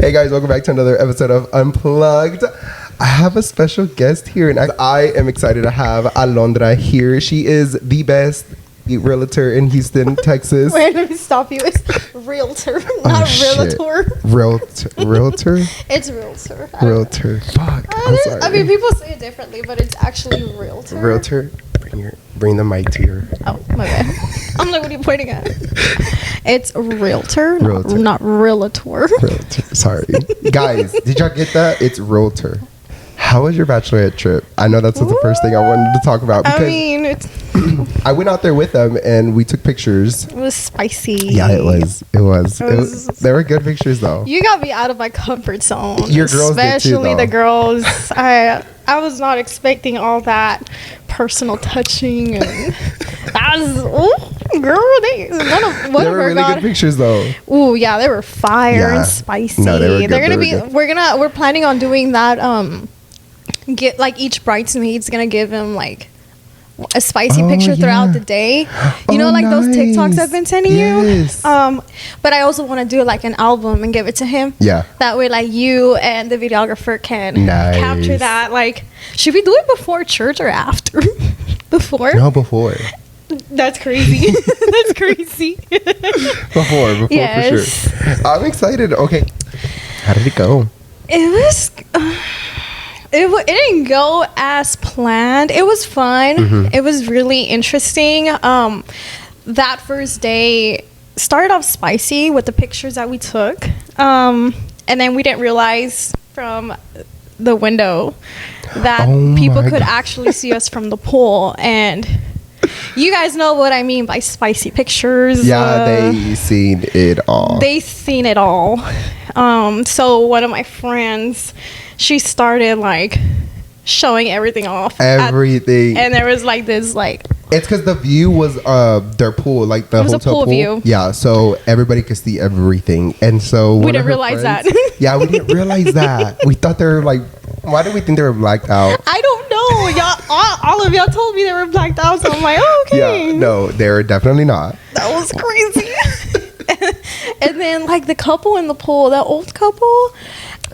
Hey guys, welcome back to another episode of Unplugged. I have a special guest here, and I am excited to have Alondra here. She is the best realtor in Houston, Texas. Wait, let me stop you. It's realtor, not realtor. Realtor? It's realtor. Realtor. Fuck. I'm sorry. I mean, people say it differently, but it's actually realtor. Realtor. Bring the mic to your. Oh, my bad. I'm like, what are you pointing at? It's realtor. Not realtor. Realtor. Sorry. Guys, did y'all get that? It's realtor. How was your bachelorette trip? I know that's the first thing I wanted to talk about. Because I mean, I went out there with them and we took pictures. It was spicy. Yeah, it was. They were good pictures though. You got me out of my comfort zone. Your girls especially did too, the girls. I was not expecting all that personal touching and that was girl. They were really good pictures though. Ooh, yeah, they were fire and spicy. No, they were good. They're gonna be. We're planning on doing that. Get like each bridesmaid's gonna give him like a spicy picture throughout the day. You know, like those TikToks I've been sending you. But I also want to do like an album and give it to him. Yeah. That way, like you and the videographer can capture that. Like, should we do it before church or after? Before? No, before. That's crazy. That's crazy. Before yes. For sure. I'm excited. Okay. How did it go? It was. It didn't go as planned. It was fun. Mm-hmm. It was really interesting. That first day started off spicy with the pictures that we took. And then we didn't realize from the window that people could actually see us from the pool. And you guys know what I mean by spicy pictures. Yeah, they seen it all. So one of my friends, she started like showing everything off. Everything. And there was like this like. It's because the view was their pool, like the hotel pool view. Yeah, so everybody could see everything, and so we didn't realize that. Yeah, we didn't realize that. We thought they were like. Why did we think they were blacked out? I don't know. Y'all, all of y'all told me they were blacked out, so I'm like, oh, okay. Yeah, no, they were definitely not. That was crazy. And then like the couple in the pool, the old couple.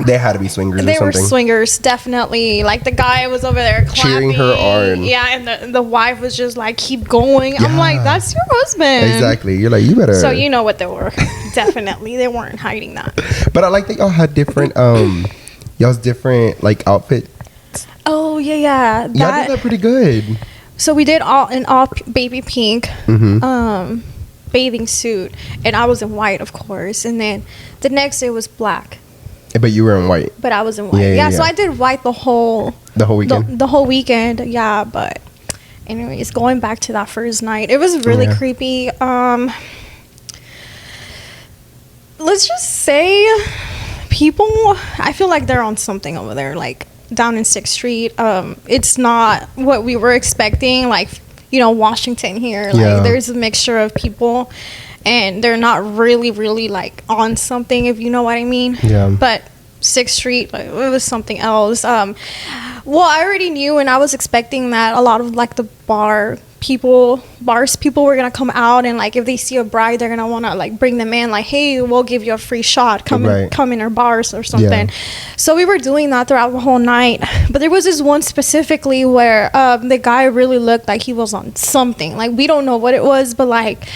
They had to be swingers. They or something. were swingers, definitely. Like the guy was over there clapping, cheering her on. Yeah, and the wife was just like, keep going. Yeah. I'm like, that's your husband. Exactly. You're like, you better. So you know what they were. Definitely, they weren't hiding that. But I like that y'all had different, y'all's different like outfits. Oh yeah. Y'all did that pretty good. So we did all baby pink. Bathing suit, and I was in white, of course, and then the next day was black. But you were in white. But I was in white. Yeah. So I did white the whole weekend. The whole weekend, yeah. But anyways, going back to that first night, it was really creepy. Let's just say people, I feel like they're on something over there, like down in 6th Street. It's not what we were expecting, like, you know, Washington here. Like there's a mixture of people and they're not really like on something, if you know what I mean. Yeah. But 6th Street, like, it was something else. Well, I already knew and I was expecting that a lot of like the bars people were gonna come out, and like if they see a bride, they're gonna want to like bring them in, like, hey, we'll give you a free shot, come in our bars or something. So we were doing that throughout the whole night, but there was this one specifically where the guy really looked like he was on something, like we don't know what it was, but like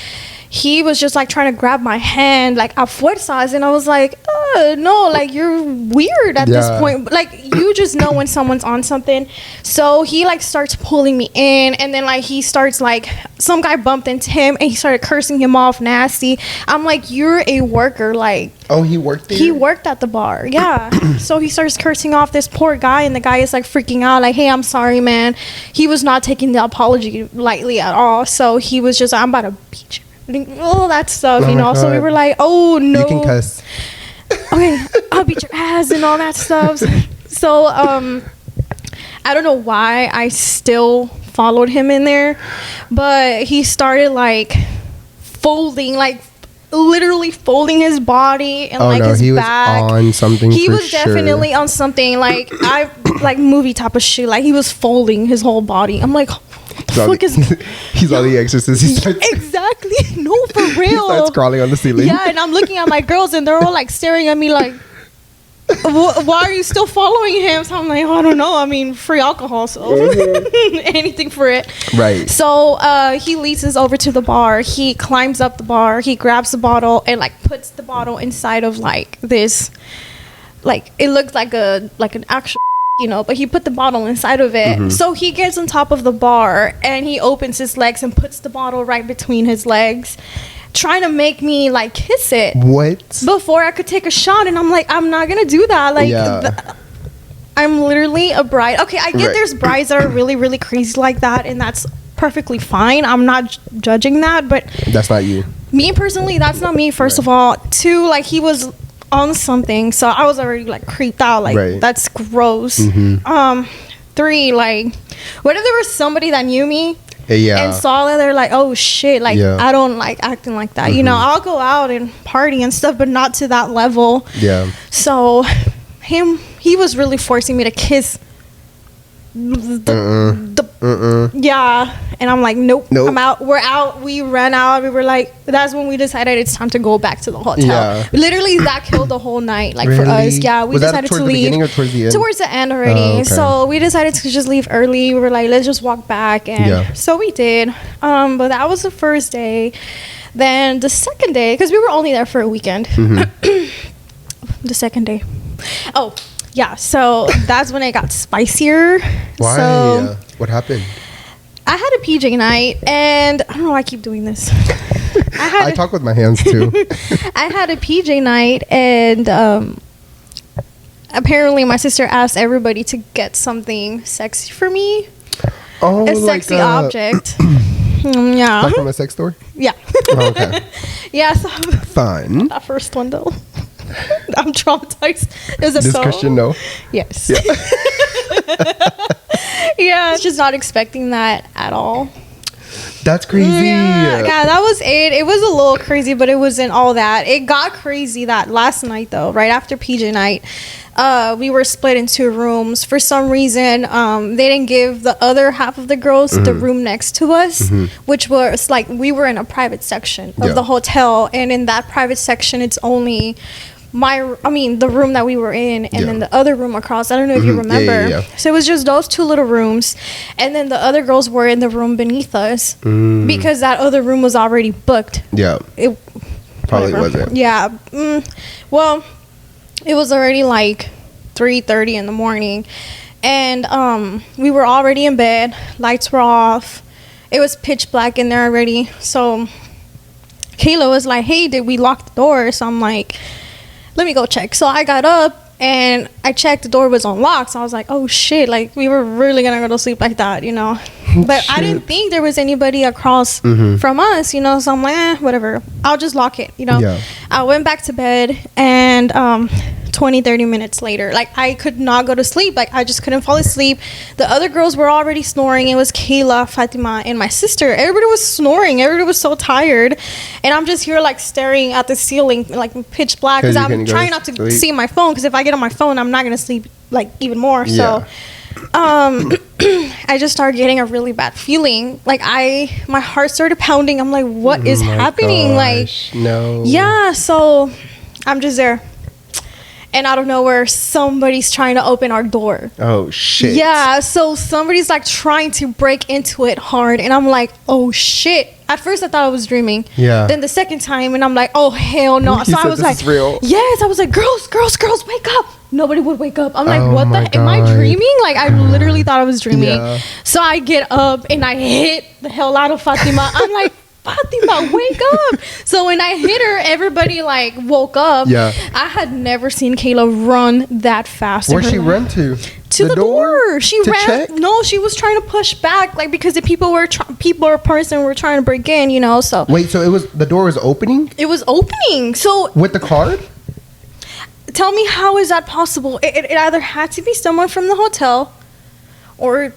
he was just like trying to grab my hand like a fuerzas, and I was like, no, like you're weird at this point. Like you just know when someone's on something. So he like starts pulling me in, and then like he starts like, some guy bumped into him and he started cursing him off nasty. I'm like, you're a worker, like. Oh, he worked there? He worked at the bar, yeah. So he starts cursing off this poor guy, and the guy is like freaking out, like, hey, I'm sorry, man. He was not taking the apology lightly at all. So he was just, I'm about to beat you, all that stuff, you know. So we were like, oh no, you can cuss. Okay, I'll beat your ass and all that stuff. So I don't know why I still followed him in there, but he started like folding, like literally folding his body and his he back. Was on something. He was definitely on something, like I like movie type of shit. Like he was folding his whole body. I'm like, he's on The Exorcist. Exactly. No, for real. He starts crawling on the ceiling. Yeah, and I'm looking at my girls and they're all like staring at me like, why are you still following him? So I'm like, oh, I don't know. I mean, free alcohol, so anything for it. Right. So he leads us over to the bar. He climbs up the bar. He grabs the bottle and like puts the bottle inside of like this, like it looks like an actual, you know, but he put the bottle inside of it. So he gets on top of the bar and he opens his legs and puts the bottle right between his legs, trying to make me like kiss it. What? Before I could take a shot, and I'm like, I'm not gonna do that. Like, I'm literally a bride. Okay, I get there's brides that are really, really crazy like that, and that's perfectly fine. I'm not judging that, but that's not you. Me personally, that's not me. First of all, two, like he was on something, so I was already like creeped out. Like that's gross. Three, like, what if there was somebody that knew me? And saw that, they're like, oh shit, like I don't like acting like that. You know, I'll go out and party and stuff, but not to that level. So he was really forcing me to kiss and I'm like, nope, I'm out. We're out. We ran out. We were like, that's when we decided it's time to go back to the hotel. Literally, that killed the whole night. Like for us, we decided to leave. Towards the end? Towards the end already. So we decided to just leave early. We were like, let's just walk back, and so we did. But that was the first day. Then the second day, because we were only there for a weekend. The second day. Oh. Yeah, so that's when it got spicier. Why? So, what happened? I had a PJ night, and I don't know why I keep doing this. I talk with my hands too. I had a PJ night, and apparently my sister asked everybody to get something sexy for me. Oh, a sexy object. Like from a sex store? Yeah. Oh, okay. Yeah. So fun. That first one though. I'm traumatized. This Christian, no? Yes. Yeah, just not expecting that at all. That's crazy. Yeah, that was it. It was a little crazy, but it wasn't all that. It got crazy that last night though, right after PJ night. We were split into rooms. For some reason, they didn't give the other half of the girls the room next to us, which was like we were in a private section of the hotel, and in that private section, it's only the room that we were in, and then the other room across. I don't know if you remember. So it was just those two little rooms, and then the other girls were in the room beneath us because that other room was already booked. It probably wasn't. Well, it was already like 3:30 in the morning, and we were already in bed. Lights were off. It was pitch black in there already. So Kayla was like, hey, did we lock the door? So I'm like, let me go check. So I got up and I checked, the door was unlocked. So I was like, oh shit, like we were really gonna go to sleep like that, you know. But I didn't think there was anybody across from us, you know. So I'm like, whatever, I'll just lock it, you know. I went back to bed, and 20-30 minutes later, like I could not go to sleep. Like I just couldn't fall asleep. The other girls were already snoring. It was Kayla, Fatima, and my sister. Everybody was snoring. Everybody was so tired, and I'm just here like staring at the ceiling, like pitch black, because I'm trying not to see my phone, because if I get on my phone, I'm not gonna sleep like even more. So I just started getting a really bad feeling. Like my heart started pounding. I'm like, what is happening? Gosh, like, no. Yeah. So I'm just there, and out of nowhere, somebody's trying to open our door. Oh shit. Yeah. So somebody's like trying to break into it hard, and I'm like, oh shit. At first I thought I was dreaming. Yeah. Then the second time, and I'm like, oh hell no. So I was like, real. Yes. I was like, girls, wake up. Nobody would wake up. I'm like, what the? Am I dreaming? Like, I literally thought I was dreaming. Yeah. So I get up and I hit the hell out of Fatima. I'm like, Fatima, wake up. So when I hit her, everybody like woke up. Yeah. I had never seen Kayla run that fast. Where'd she run to? To the door. She ran. Check? No, she was trying to push back, like, because the people or person were trying to break in, you know. So wait, so the door was opening? It was opening. So with the card? Tell me, how is that possible? It either had to be someone from the hotel, or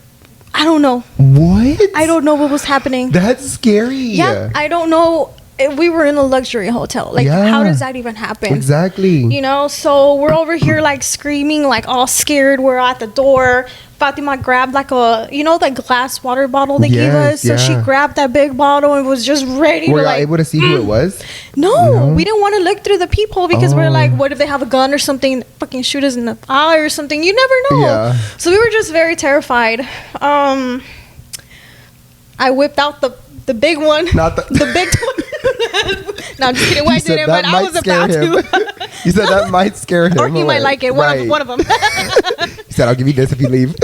I don't know. What? I don't know what was happening. That's scary. Yeah, I don't know. We were in a luxury hotel. Like, how does that even happen? Exactly. You know, so we're over here like screaming, like all scared. We're at the door. Fatima grabbed like the glass water bottle they gave us. So she grabbed that big bottle and was just ready to like. Were you able to see who it was? No, we didn't want to look through the peephole because we're like, what if they have a gun or something? But fucking shoot us in the eye or something. You never know. Yeah. So we were just very terrified. I whipped out the big one. Not the big one. No, I'm just kidding. Well, I didn't, but I was about to. You said that might scare him. Or he might like it. One of them. He said, I'll give you this if you leave.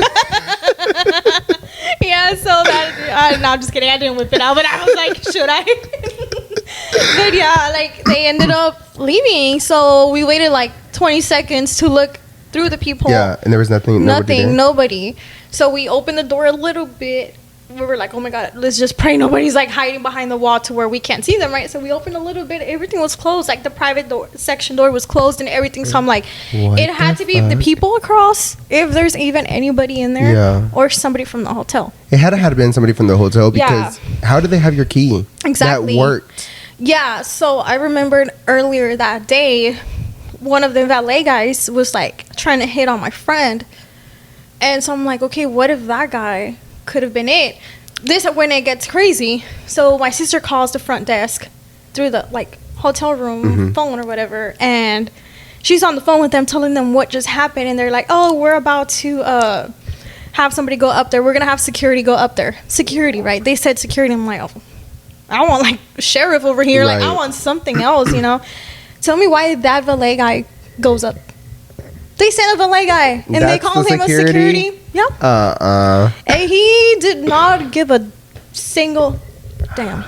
Yeah, so that... no, I'm just kidding. I didn't whip it out, but I was like, should I? But yeah, like, they ended up leaving. So we waited like 20 seconds to look through the peephole. Yeah, and there was nothing. Nobody. So we opened the door a little bit. We were like, oh my God, let's just pray nobody's like hiding behind the wall to where we can't see them, right? So we opened a little bit. Everything was closed. Like the private door, section door was closed and everything. So I'm like, it had to be the people across, if there's even anybody in there, or somebody from the hotel. It had to have been somebody from the hotel because how did they have your key? Exactly. That worked. Yeah. So I remembered earlier that day, one of the valet guys was like trying to hit on my friend. And so I'm like, okay, what if that guy could have been it? This is when it gets crazy. So my sister calls the front desk through the like hotel room phone or whatever, and she's on the phone with them telling them what just happened, and they're like, oh, we're about to have somebody go up there. We're gonna have security go up there. Security, right? They said security. I'm like, oh, I want like sheriff over here. Right. Like I want something else, you know. Tell me why that valet guy goes up. They sent a valet guy, and they call him a security. Yeah. And he did not give a single damn.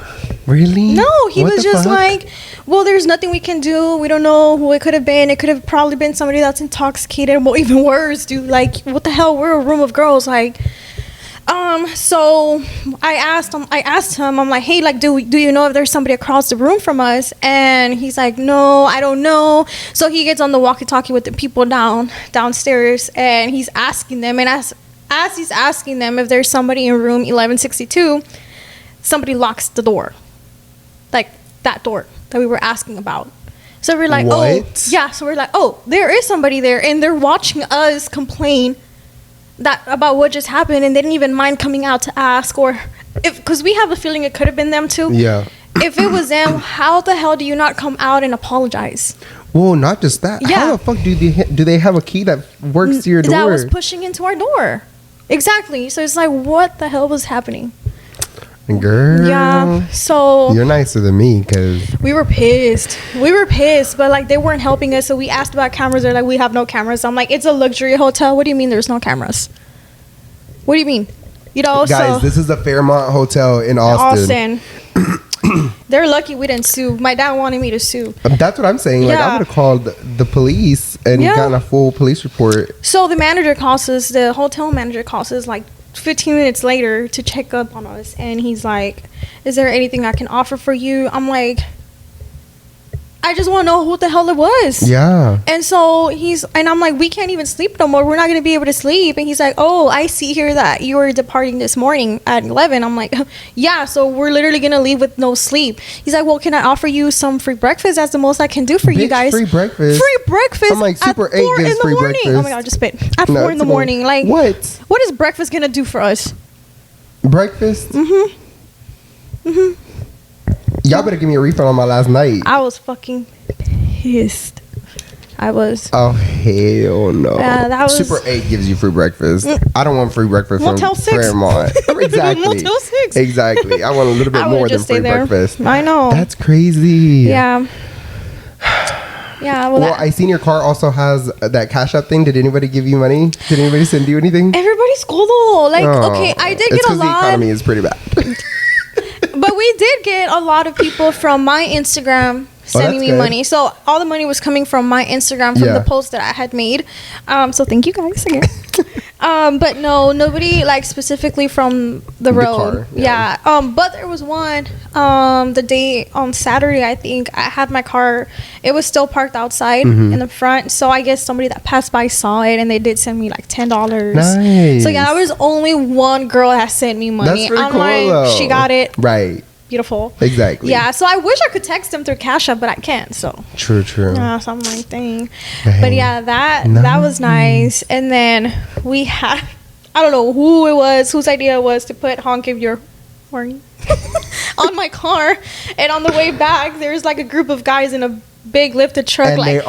Really? No, he was just like, well, there's nothing we can do. We don't know who it could have been. It could have probably been somebody that's intoxicated. Well, even worse, dude. Like, what the hell? We're a room of girls. Like, so I asked him, I'm like, hey, like, do you know if there's somebody across the room from us? And he's like, no, I don't know. So he gets on the walkie-talkie with the people downstairs, and he's asking them, and as he's asking them if there's somebody in room 1162, somebody locks the door, like that door that we were asking about. So we're like, oh, there is somebody there, and they're watching us complain that about what just happened, and they didn't even mind coming out to ask, or if, because we have a feeling it could have been them too. Yeah. If it was them, how the hell do you not come out and apologize? Well, not just that. Yeah. How the fuck do they have a key that works to your door? That was pushing into our door. Exactly. So it's like, what the hell was happening? Girl. Yeah. So you're nicer than me, because we were pissed, but like they weren't helping us. So we asked about cameras. They're like, we have no cameras. I'm like, it's a luxury hotel. What do you mean there's no cameras? What do you mean? You know, guys, this is the Fairmont Hotel in Austin. They're lucky we didn't sue. My dad wanted me to sue. That's what I'm saying. Like, I would have called the police and gotten a full police report. So the hotel manager calls us like 15 minutes later to check up on us, and he's like, is there anything I can offer for you? I'm like, I just want to know who the hell it was. Yeah. And so I'm like, we can't even sleep no more. We're not going to be able to sleep. And he's like, oh, I see here that you were departing this morning at 11. I'm like, yeah, so we're literally going to leave with no sleep. He's like, well, can I offer you some free breakfast? That's the most I can do for you guys. Free breakfast? Free breakfast. I'm like, Super 8 gives free breakfast. Oh my God, just spit. At 4 in the morning. Like, what is breakfast going to do for us? Breakfast? Y'all better give me a refund on my last night. I was fucking pissed. I was. Oh, hell no. That was... Super 8 gives you free breakfast. I don't want free breakfast from Fairmont. Exactly. Motel 6. Exactly. I want a little bit more than free breakfast. I know. That's crazy. Yeah. Yeah. Well, I seen your car also has that Cash App thing. Did anybody give you money? Did anybody send you anything? Everybody's cool though. Like, okay, I did get a lot. The economy is pretty bad. But we did get a lot of people from my Instagram sending me money. So all the money was coming from my Instagram from the post that I had made. So thank you guys again. But no, nobody like specifically from the road. But there was one the day on Saturday, I think I had my car. It was still parked outside in the front. So I guess somebody that passed by saw it, and they did send me like $10. Nice. So yeah, there was only one girl that sent me money. That's pretty cool, though. She got it. Right. Beautiful. Exactly. Yeah, so I wish I could text them through Cash App, but I can't. So true. Yeah, so I'm like, dang. But yeah, that was nice. And then we had, I don't know who it was, whose idea it was to put honk if you're horny on my car. And on the way back, there's like a group of guys in a big lifted truck. And like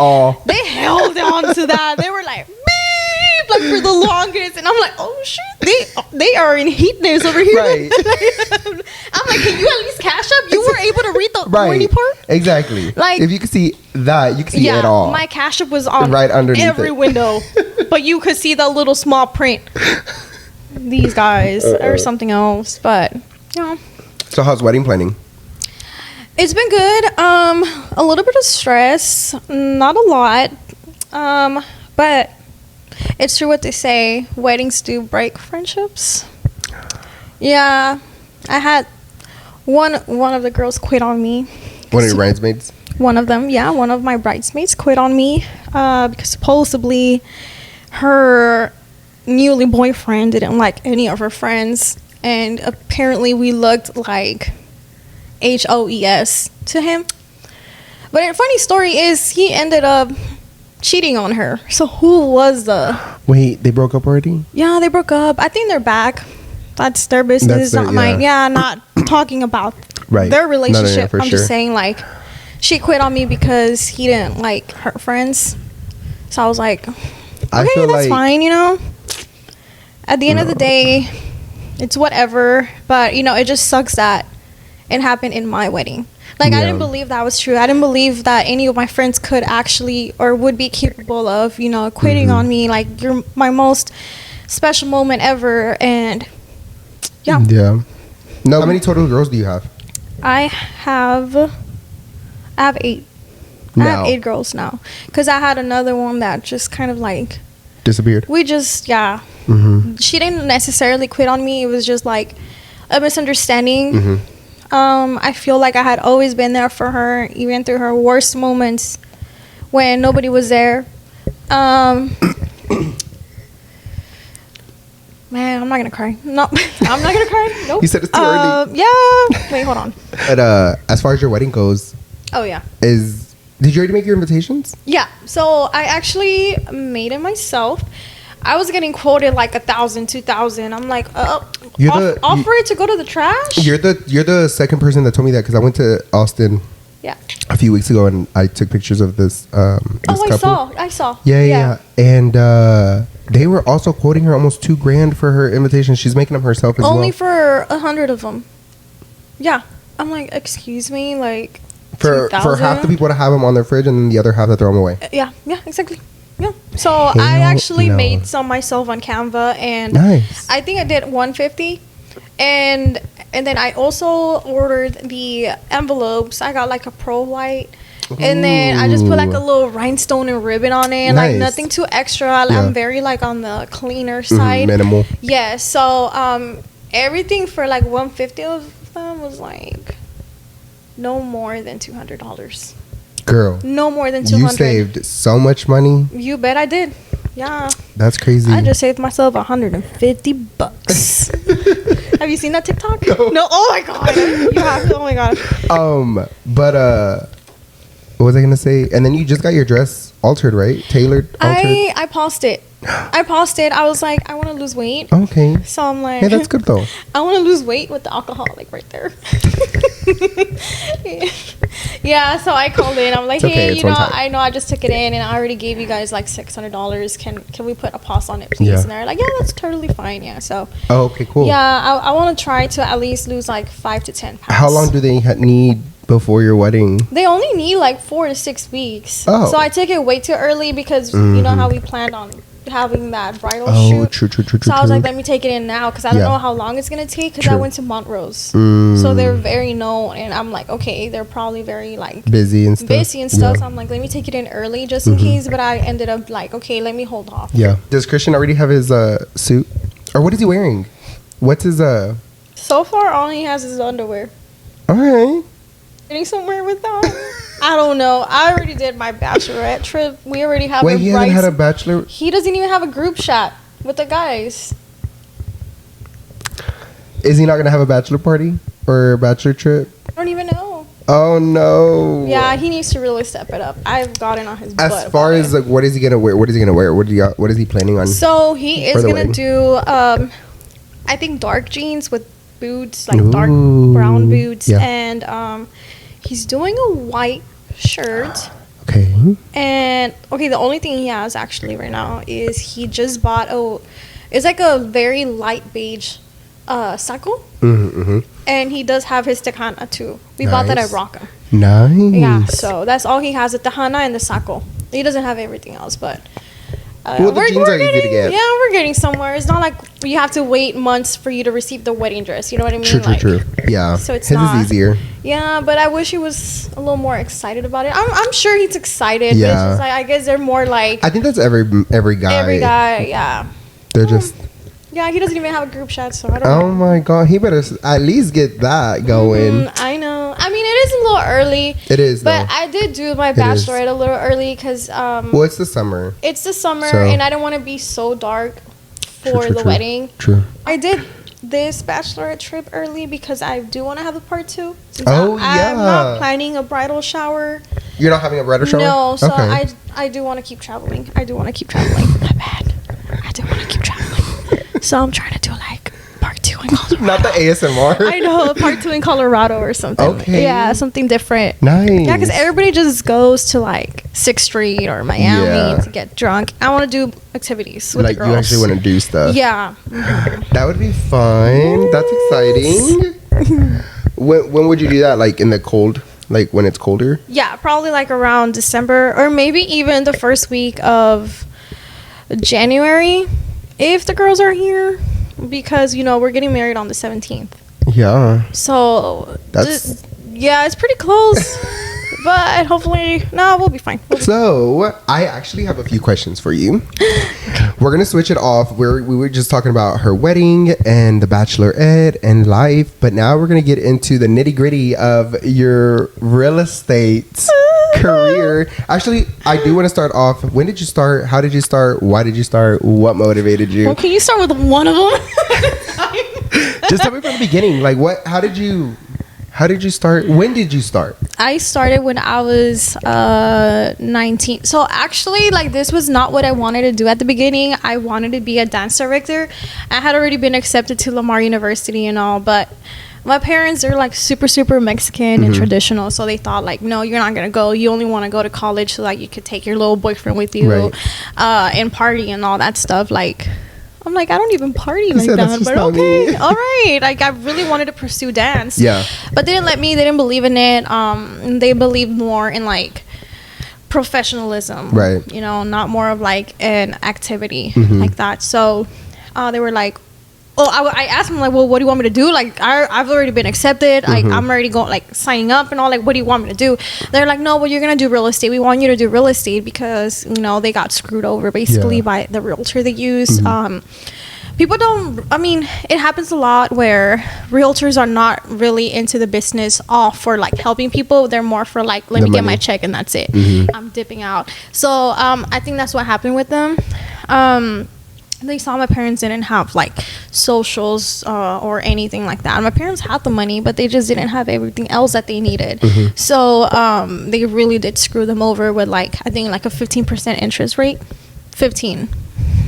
they held on to that. They were like beep, like for the longest, and I'm like, oh shit, they are in heatness over here. Right. I'm like, can you at least cash up? You were able to read the warning part. Exactly. Like, if you could see that, you could see it all. My cash up was on right underneath every window, but you could see the little small print. These guys or something else, but yeah. So how's wedding planning? It's been good. A little bit of stress, not a lot. But it's true what they say, weddings do break friendships. Yeah. I had one of the girls quit on me. One of your bridesmaids? One of them, yeah. One of my bridesmaids quit on me because supposedly her newly boyfriend didn't like any of her friends, and apparently we looked like HOES to him. But a funny story is he ended up cheating on her. So who was the... Wait, they broke up already? Yeah, they broke up. I think they're back. That's their business, not mine. Yeah, not talking about their relationship. I'm just saying, like, she quit on me because he didn't like her friends. So I was like, okay, that's fine, you know? At the end of the day, it's whatever. But, you know, it just sucks that it happened in my wedding. Like, I didn't believe that was true. I didn't believe that any of my friends could actually or would be capable of, you know, quitting on me. Like, you're my most special moment ever. And, yeah. No, how many total girls do you have? I have 8. I have 8 girls now. Because I had another one that just kind of, like... disappeared? We just, She didn't necessarily quit on me. It was just, like, a misunderstanding. I feel like I had always been there for her, even through her worst moments when nobody was there. Man, I'm not gonna cry. No, I'm not gonna cry. Nope. You said it's too early. Yeah. Wait, hold on. But as far as your wedding goes, did you already make your invitations? Yeah. So I actually made it myself. I was getting quoted like 1,000, 2,000. I'm like, offer it to go to the trash. You're the second person that told me that, because I went to Austin. Yeah. A few weeks ago, and I took pictures of this. Couple. I saw. Yeah. And they were also quoting her almost $2,000 for her invitation. She's making them herself as well. Only for 100 of them. Yeah. I'm like, excuse me, like for half the people to have them on their fridge, and then the other half to throw them away. Yeah. Exactly. Yeah. So I actually made some myself on Canva, and nice. I think I did 150, and then I also ordered the envelopes. I got like a pearl white, and then I just put like a little rhinestone and ribbon on it, like nothing too extra. I'm very like on the cleaner side, minimal. Yeah. So everything for like 150 of them was like no more than $200. Girl, no more than $200. You saved so much money. You bet I did. Yeah, that's crazy. I just saved myself $150. Have you seen that TikTok? No. Oh my god, you have to. Oh my god. But what was I gonna say? And then you just got your dress altered, right? Tailored. Altered? I paused it. I was like, I want to lose weight. Okay. So I'm like, hey, that's good though. I want to lose weight with the alcohol, like right there. Yeah, so I called in. I'm like, hey, you know, I know I just took it in, and I already gave you guys like $600. Can we put a pause on it, please? Yeah. And they're like, yeah, that's totally fine. Yeah. So. Oh, okay, cool. Yeah, I want to try to at least lose like 5 to 10 pounds. How long do they need before your wedding? They only need like 4 to 6 weeks. Oh. So I took it way too early because you know how we planned on having that bridal shoot. True. So I was like, let me take it in now, because I don't know how long it's gonna take, because I went to Montrose, so they're very known, and I'm like, okay, they're probably very like busy and stuff. So I'm like, let me take it in early just in case. But I ended up like, okay, let me hold off. Yeah. Does Christian already have his suit, or what is he wearing? What's his So far, all he has is underwear. All right. Getting somewhere with that. I don't know. I already did my bachelorette trip. We already have. Wait, he hasn't had a bachelor? He doesn't even have a group shot with the guys. Is he not gonna have a bachelor party or a bachelor trip? I don't even know. Oh no. Yeah, he needs to really step it up. I've gotten on his butt. As far as like, what is he gonna wear? What is he planning on? So he is gonna do I think dark jeans with boots, like dark brown boots, and he's doing a white shirt Okay. And okay, the only thing he has actually right now is he just bought it's like a very light beige saco. And he does have his Tejana too. We bought that at Rocca. Nice. Yeah, so that's all he has, the Tejana and the saco. He doesn't have everything else, but well, the jeans are easy to get. Yeah, we're getting somewhere. It's not like you have to wait months for you to receive the wedding dress. You know what I mean? True. Yeah. So it's his not is easier. Yeah, but I wish he was a little more excited about it. I'm sure he's excited. Yeah. But it's just like, I guess they're more like I think that's every guy. every guy. Yeah. They're just. Yeah, he doesn't even have a group chat, so I don't know. Oh my god, he better at least get that going. I know. I mean, it is a little early. It is, but though. I did do my bachelorette a little early because well, it's the summer. It's the summer, So- and I don't want to be so dark for the wedding. True. I did this bachelorette trip early because I do want to have a part 2. Since Oh, I'm not yeah. planning a bridal shower. You're not having a bridal shower? No, so Okay. I do want to keep traveling. My bad. I do want to keep traveling. So I'm trying to do like part 2 in Colorado. Not the ASMR. I know, part 2 in Colorado or something. Okay. Yeah, something different. Nice. Yeah, because everybody just goes to like 6th Street or Miami Yeah. to get drunk. I want to do activities with Like the girls. you actually want to do stuff. Yeah. That would be fun. That's exciting. when would you do that? Like in the cold? Like when it's colder? Yeah, probably like around December or maybe even the first week of January if the girls are here, because you know we're getting married on the 17th. Yeah. So That's yeah, it's pretty close. But hopefully, no, we'll be fine. So, I actually have a few questions for you. We're going to switch it off. We were just talking about her wedding and the bachelorette and life, but now we're going to get into the nitty gritty of your real estate career. Actually, I do want to start off. When did you start? How did you start? Why did you start? What motivated you? Well, can you start with one of them? Just tell me from the beginning. Like, how did you start? When did you start? I started when I was 19. So actually, like, this was not what I wanted to do at the beginning. I wanted to be a dance director. I had already been accepted to Lamar University and all, but my parents are like super Mexican and traditional, so they thought like, no, you're not gonna go. You only want to go to college so that you could take your little boyfriend with you, Right. and party and all that stuff. Like, I'm like, I don't even party like said, "That's that, just but not okay, me." all right. Like, I really wanted to pursue dance, Yeah. but they didn't let me. They didn't believe in it. They believed more in like professionalism, Right. You know, not more of like an activity like that. So they were like, oh, I asked them like, well, what do you want me to do? Like, I've already been accepted. Like, I'm already going, like, signing up and all. Like, what do you want me to do? They're like, no, well, you're gonna do real estate. We want you to do real estate because you know they got screwed over basically Yeah. by the realtor they use. People don't. I mean, it happens a lot where realtors are not really into the business all for like helping people. They're more for like, let The me get money. my check and that's it. I'm dipping out. So I think that's what happened with them. They saw my parents didn't have like socials or anything like that. My parents had the money, but they just didn't have everything else that they needed. So they really did screw them over with like, I think like a 15% interest rate. 15.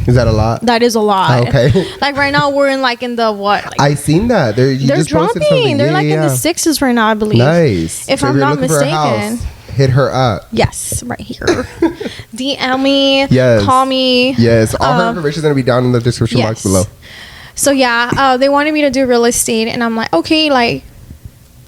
Is that a lot? That is a lot. Okay. Like right now we're in like in the what? Like, I seen that. You they're just posted dropping. something. They're Yeah, like in yeah. the 6s right now, I believe. Nice. If So I'm you're not looking for a house, mistaken. hit her up. Yes, right here. DM me. Yes. Call me. Yes. All her information is going to be down in the description box below. So yeah, they wanted me to do real estate, and I'm like, okay, like,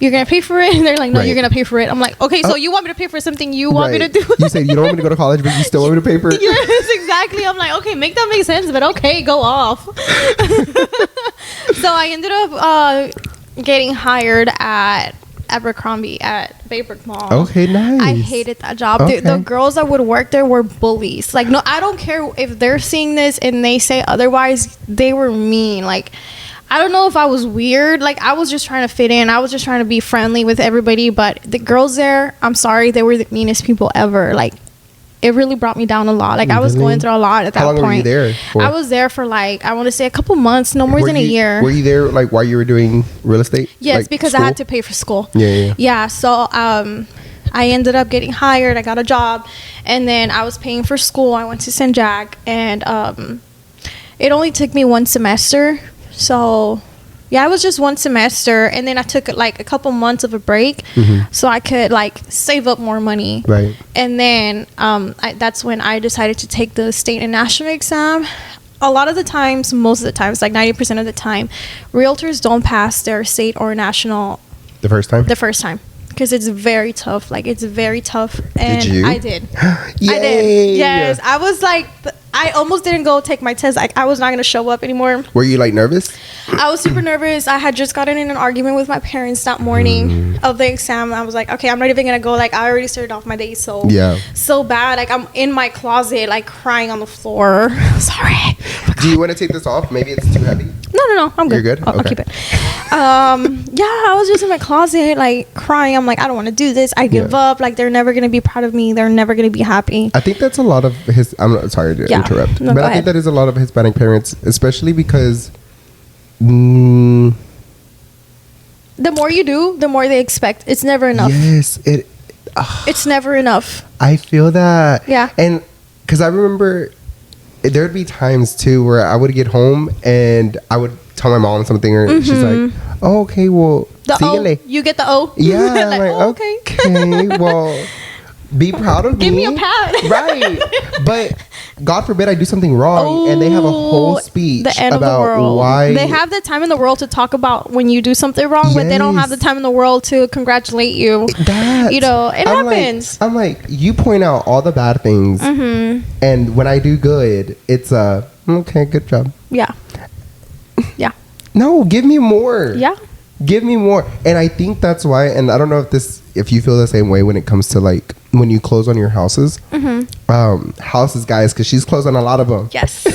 you're gonna pay for it? And they're like, no, Right. you're gonna pay for it. I'm like, okay, so you want me to pay for something you want me to do? You said you don't want me to go to college, but you still want me to pay for it? Yes, exactly. I'm like, okay, make that make sense, but okay, go off. So I ended up getting hired at Abercrombie at Baybrook Mall. Okay, nice. I hated that job. Okay. The girls that would work there were bullies. Like, no, I don't care if they're seeing this and they say otherwise. They were mean. Like, I don't know if I was weird. Like, I was just trying to fit in. I was just trying to be friendly with everybody. But the girls there, I'm sorry, they were the meanest people ever. Like, it really brought me down a lot. Like, I was Really? going through a lot at that How long point. were you there for? I was there for like, I want to say a couple months, no more than a year. Were you there like while you were doing real estate? Yes, Like, because school? I had to pay for school. Yeah. Yeah, so I ended up getting hired. I got a job, and then I was paying for school. I went to St. Jack, and it only took me one semester. So Yeah, it was just one semester, and then I took like a couple months of a break, so I could like save up more money. Right. And then that's when I decided to take the state and national exam. A lot of the times, most of the times, like 90% of the time, realtors don't pass their state or national The first time? the first time, because it's very tough. Like, it's very tough. And Did you? I did. Yay! I did. Yes. I was like, I almost didn't go take my test. Like, I was not going to show up anymore. Were you like nervous? I was super nervous. I had just gotten in an argument with my parents that morning of the exam. I was like, okay, I'm not even going to go. Like, I already started off my day so bad. Like, I'm in my closet, like, crying on the floor. Sorry. Do you want to take this off? Maybe it's too heavy. No. I'm good. You're good? I'll keep it. I was just in my closet, like, crying. I'm like, I don't want to do this. I give up. Like, they're never going to be proud of me. They're never going to be happy. I think that's a lot of I'm sorry to interrupt. No, but I think that is a lot of Hispanic parents, especially because the more you do, the more they expect. It's never enough. Yes, it's never enough. I feel that. Yeah. And because I remember there'd be times too where I would get home and I would tell my mom something, or she's like, "Oh, okay, well, the O, you get the O." Yeah, like, oh, okay. Well, be proud of me. Give me a pat. Right. But God forbid I do something wrong, and they have a whole speech the end about of the world. why they have the time in the world to talk about when you do something wrong, but they don't have the time in the world to congratulate you. It happens. I'm like, you point out all the bad things, and when I do good, it's okay, good job. Yeah. No, give me more. Yeah. Give me more. And I think that's why, and I don't know if you feel the same way when it comes to like when you close on your houses. Houses, guys, because she's closed on a lot of them. Yes.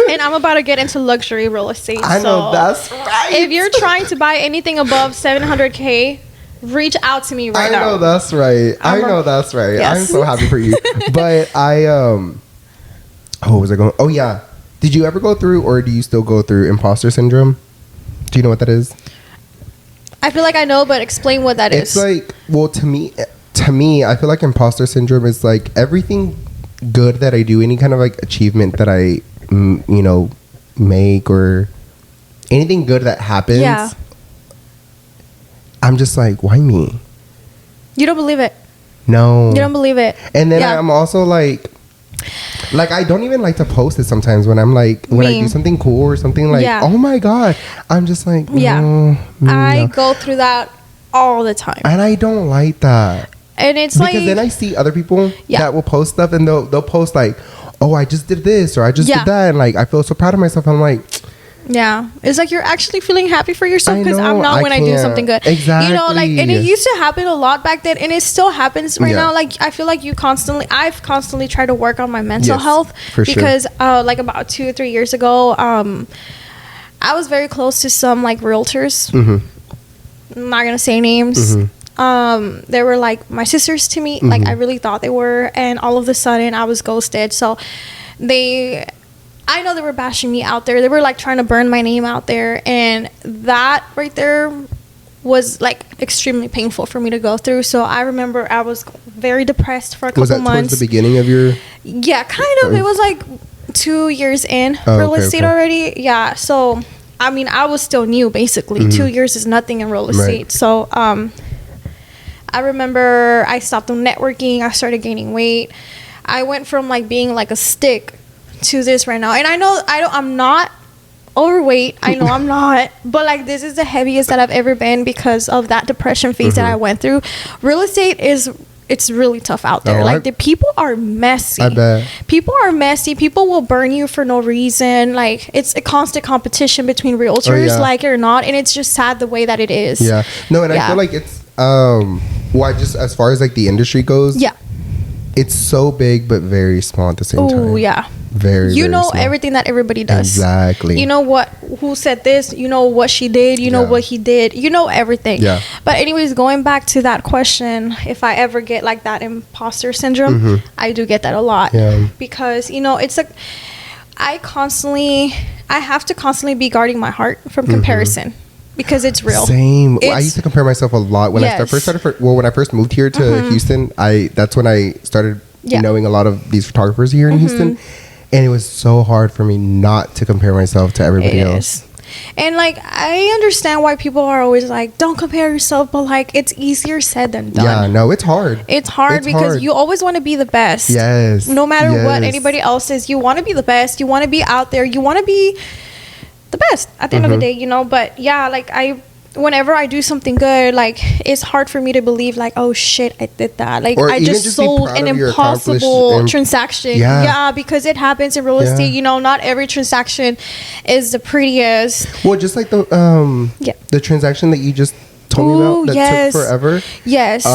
And I'm about to get into luxury real estate. I know, that's right. If you're trying to buy anything above $700K, reach out to me right now. I know that's right. Yes. I'm so happy for you. But was I going? Oh yeah. Did you ever go through, or do you still go through imposter syndrome? Do you know what that is? I feel like I know, but explain what that is. It's like, well, to me, I feel like imposter syndrome is like everything good that I do, any kind of like achievement that I, make, or anything good that happens. Yeah. I'm just like, why me? You don't believe it. No. You don't believe it. And then I'm also like I don't even like to post it sometimes when I'm like, when I do something cool or something like, oh my God. I'm just like, I go through that all the time. And I don't like that. And it's because then I see other people that will post stuff, and they'll post like, oh, I just did this, or I just did that. And like, I feel so proud of myself. I'm like, yeah, it's like you're actually feeling happy for yourself, because I'm not when I do something good. Exactly. And it used to happen a lot back then, and it still happens right now. Like, I feel like I've constantly tried to work on my mental health, because like about 2 or 3 years ago, I was very close to some like realtors. I'm not gonna say names. They were like my sisters to me. Like, I really thought they were, and all of a sudden I was ghosted. So I know they were bashing me out there. They were like trying to burn my name out there, and that right there was like extremely painful for me to go through. So I remember I was very depressed for a couple months. Was that towards the beginning of your? Yeah, kind of. It was like 2 years in real estate already. Yeah. So I mean, I was still new basically. 2 years is nothing in real estate. Right. So I remember I stopped doing networking. I started gaining weight. I went from like being like a stick to this right now, and I'm not overweight. I know I'm not, but like, this is the heaviest that I've ever been because of that depression phase that I went through. Real estate it's really tough out there. The people are messy. I bet. People are messy. People will burn you for no reason. Like, it's a constant competition between realtors, like it or not, and it's just sad the way that it is. Yeah. No, and I feel like it's just as far as like the industry goes. Yeah. It's so big but very small at the same time. Oh yeah. Very, you know, small. Everything that everybody does. Exactly. You know who said this, you know what she did, you know what he did, you know everything. Yeah. But anyways, going back to that question, if I ever get like that imposter syndrome, I do get that a lot. Yeah. Because, it's like I have to constantly be guarding my heart from comparison. Because it's real. Same. I used to compare myself a lot when I when I first moved here to Houston. That's when I started knowing a lot of these photographers here in Houston, and it was so hard for me not to compare myself to everybody else. And like, I understand why people are always like, don't compare yourself, but like, it's easier said than done. Yeah, no, it's hard. It's hard because you always want to be the best. Yes. No matter what anybody else is, you want to be the best. You want to be out there. You want to be the best at the end of the day, you know. But yeah, like, whenever I do something good, like, it's hard for me to believe, like, oh shit, I did that. Like, or I just sold an impossible transaction. Yeah, because it happens in real estate. You know, not every transaction is the prettiest. Well, just like the the transaction that you just told me about that took forever. Yes.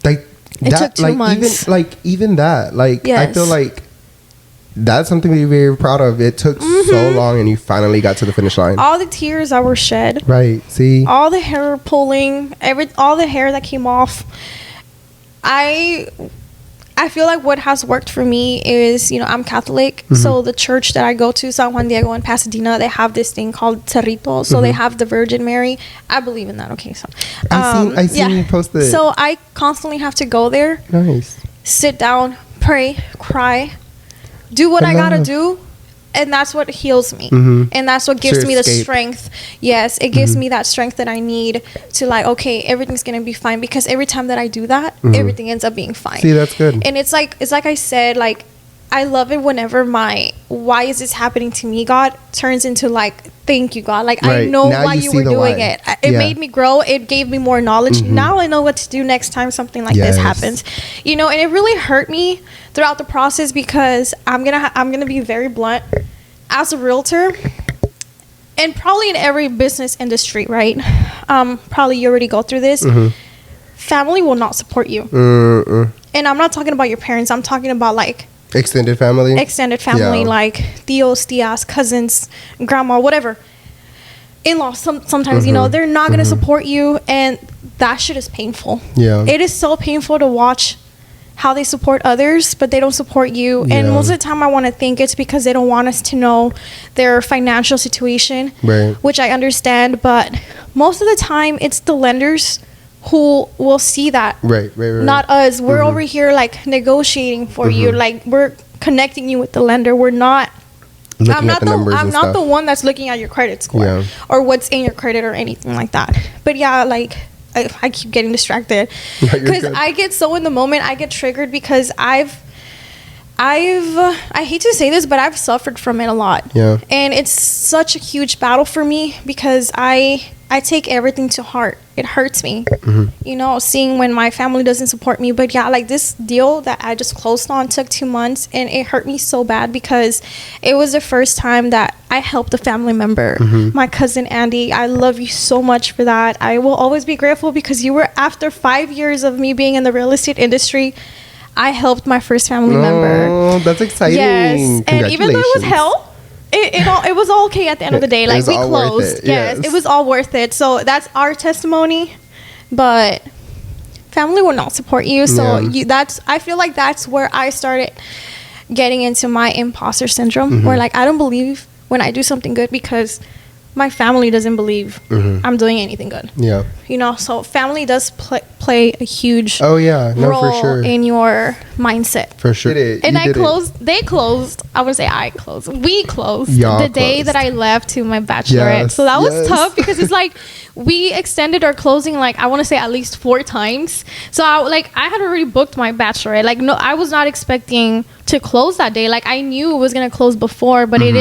Like it that, took 2 months. Even that, like, I feel like that's something to be very proud of. It took so long, and you finally got to the finish line. All the tears that were shed. Right. See? All the hair pulling. All the hair that came off. I feel like what has worked for me is, you know, I'm Catholic. So the church that I go to, San Juan Diego in Pasadena, they have this thing called Cerrito. So they have the Virgin Mary. I believe in that. Okay. So I seen you post it. So I constantly have to go there. Nice. Sit down, pray, cry. Do what I gotta do, and that's what heals me, and that's what gives me the strength. Yes, it gives me that strength that I need to, like, okay, everything's gonna be fine, because every time that I do that, everything ends up being fine. See, that's good. And it's like I said, like, I love it whenever my why is this happening to me, God, turns into like, thank you, God. Like, I know now why you were doing it. It made me grow. It gave me more knowledge. Now I know what to do next time something like this happens. You know, and it really hurt me throughout the process, because I'm gonna be very blunt. As a realtor, and probably in every business industry, right? Probably you already go through this. Family will not support you. And I'm not talking about your parents. I'm talking about, like, extended family, like tios, tias, cousins, grandma, whatever, in-laws. Sometimes you know, they're not gonna support you, and that shit is painful. It is so painful to watch how they support others, but they don't support you. And most of the time, I want to think it's because they don't want us to know their financial situation, which I understand. But most of the time, it's the lenders who will see that, not us. We're over here, like, negotiating for you, like, we're connecting you with the lender. We're not I'm not the one that's looking at your credit score or what's in your credit or anything like that. But yeah, like, I keep getting distracted because I get so in the moment. I get triggered because I hate to say this, but I've suffered from it a lot. And it's such a huge battle for me because I take everything to heart. It hurts me, you know, seeing when my family doesn't support me. But yeah, like, this deal that I just closed on took 2 months, and it hurt me so bad because it was the first time that I helped a family member. My cousin Andy, I love you so much for that. I will always be grateful because you were, after 5 years of me being in the real estate industry, I helped my first family member. Oh, that's exciting. Yes, and even though it was hell, it was all okay at the end of the day. Like, we closed. Yes, it was all worth it. So that's our testimony. But family will not support you. So I feel like that's where I started getting into my imposter syndrome, where, like, I don't believe when I do something good because my family doesn't believe I'm doing anything good. You know, so family does play a huge role for sure in your mindset. For sure. And they closed. I would say we closed the day that I left to my bachelorette. So that was tough because it's like we extended our closing, like, I want to say at least 4 times. So I had already booked my bachelorette. Like, no, I was not expecting to close that day. Like, I knew it was gonna close before, but it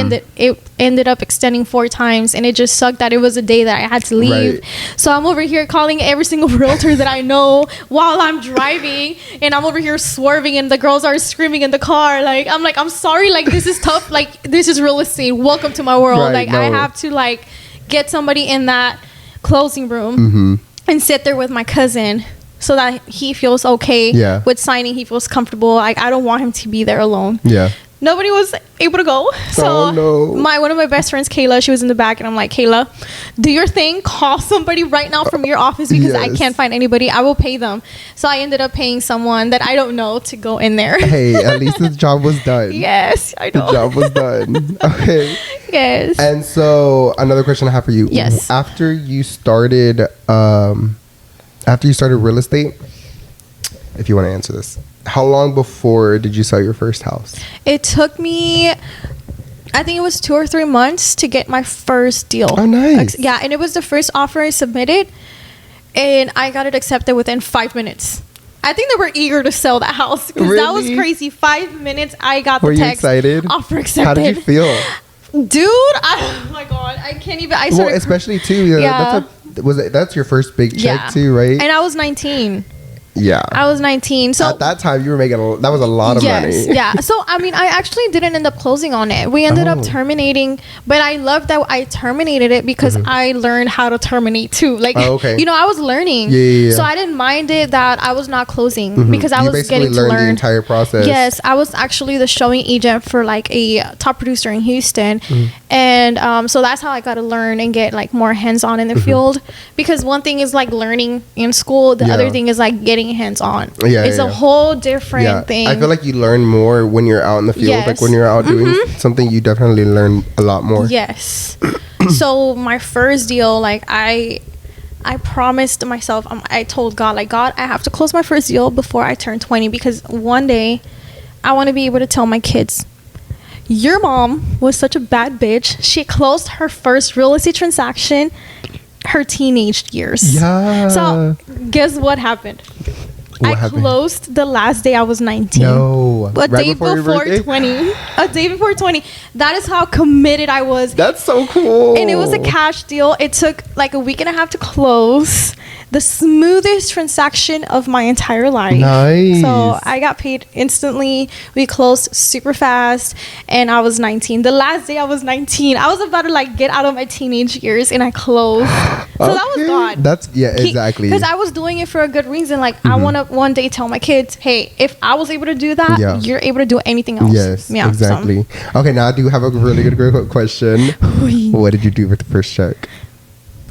ended up extending 4 times, and it just sucked that it was a day that I had to leave. So I'm over here calling every single realtor that I know while I'm driving, and I'm over here swerving, and the girls are screaming in the car. Like, I'm sorry, like, this is tough. Like, this is real estate. Welcome to my world. I have to, like, get somebody in that closing room and sit there with my cousin so that he feels okay with signing. He feels comfortable. Like, I don't want him to be there alone. Nobody was able to go. So one of my best friends, Kayla, she was in the back, and I'm like, Kayla, do your thing. Call somebody right now from your office because I can't find anybody. I will pay them. So I ended up paying someone that I don't know to go in there. Hey, at least the job was done. Yes, I know. The job was done. Okay. Yes. And so another question I have for you. Yes. After you started real estate, if you want to answer this, how long before did you sell your first house? It took me I think it was 2 or 3 months to get my first deal. Oh, nice. Yeah, and it was the first offer I submitted, and I got it accepted within 5 minutes. I think they were eager to sell that house because that was Really? crazy. 5 minutes, I got the Were you text. excited? Offer accepted. How did you feel? Dude, oh my god, I can't even. I started, Well, especially too. Yeah. That's your first big check Yeah. too, right? and I was 19. Yeah. I was 19. So At that time, you were making that was a lot of money. Yeah. So I mean, I actually didn't end up closing on it. We ended up terminating, but I love that I terminated it because I learned how to terminate too. Like, okay. you know, I was learning. Yeah. So I didn't mind it that I was not closing because I You was basically getting to learned learn the entire process. Yes, I was actually the showing agent for like a top producer in Houston, and so that's how I got to learn and get like more hands-on in the field. Because one thing is like learning in school, the other thing is like getting hands-on. Yeah, It's a whole different thing. I feel like you learn more when you're out in the field. Yes. Like when you're out doing something, you definitely learn a lot more. Yes. So my first deal, like I promised myself, I told God, like, God, I have to close my first deal before I turn 20 because one day I want to be able to tell my kids, your mom was such a bad bitch. She closed her first real estate transaction her teenage years. Yeah. So guess what happened? What I happened? closed the last day I was 19. No. A day your before birthday? 20. A day before 20. That is how committed I was. That's so cool. And it was a cash deal. It took like a week and a half to close. The smoothest transaction of my entire life. Nice. So I got paid instantly. We closed super fast. And I was 19. The last day I was 19. I was about to like get out of my teenage years and I closed. So that was Okay. God. That's exactly. Because I was doing it for a good reason. Like I want to one day tell my kids, hey, if I was able to do that, you're able to do anything else. Yes, Yeah, exactly. Okay, now I do have a really good question. What did you do with the first check?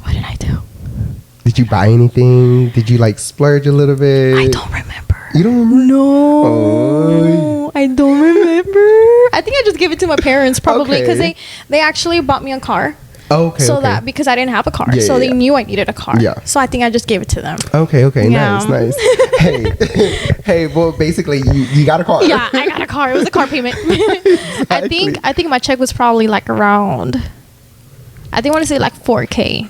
What did I do? Did you buy anything? Did you like splurge a little bit? I don't remember. You don't remember? No, Oh. I don't remember. I think I just gave it to my parents probably because Okay. they actually bought me a car. Okay. So okay. that because I didn't have a car, Yeah, so yeah, they yeah. knew I needed a car. Yeah. So I think I just gave it to them. Okay. Yeah. Nice. Hey. Well, basically, you got a car. Yeah, I got a car. It was a car payment. I think my check was probably like around. I think I want to say like 4K.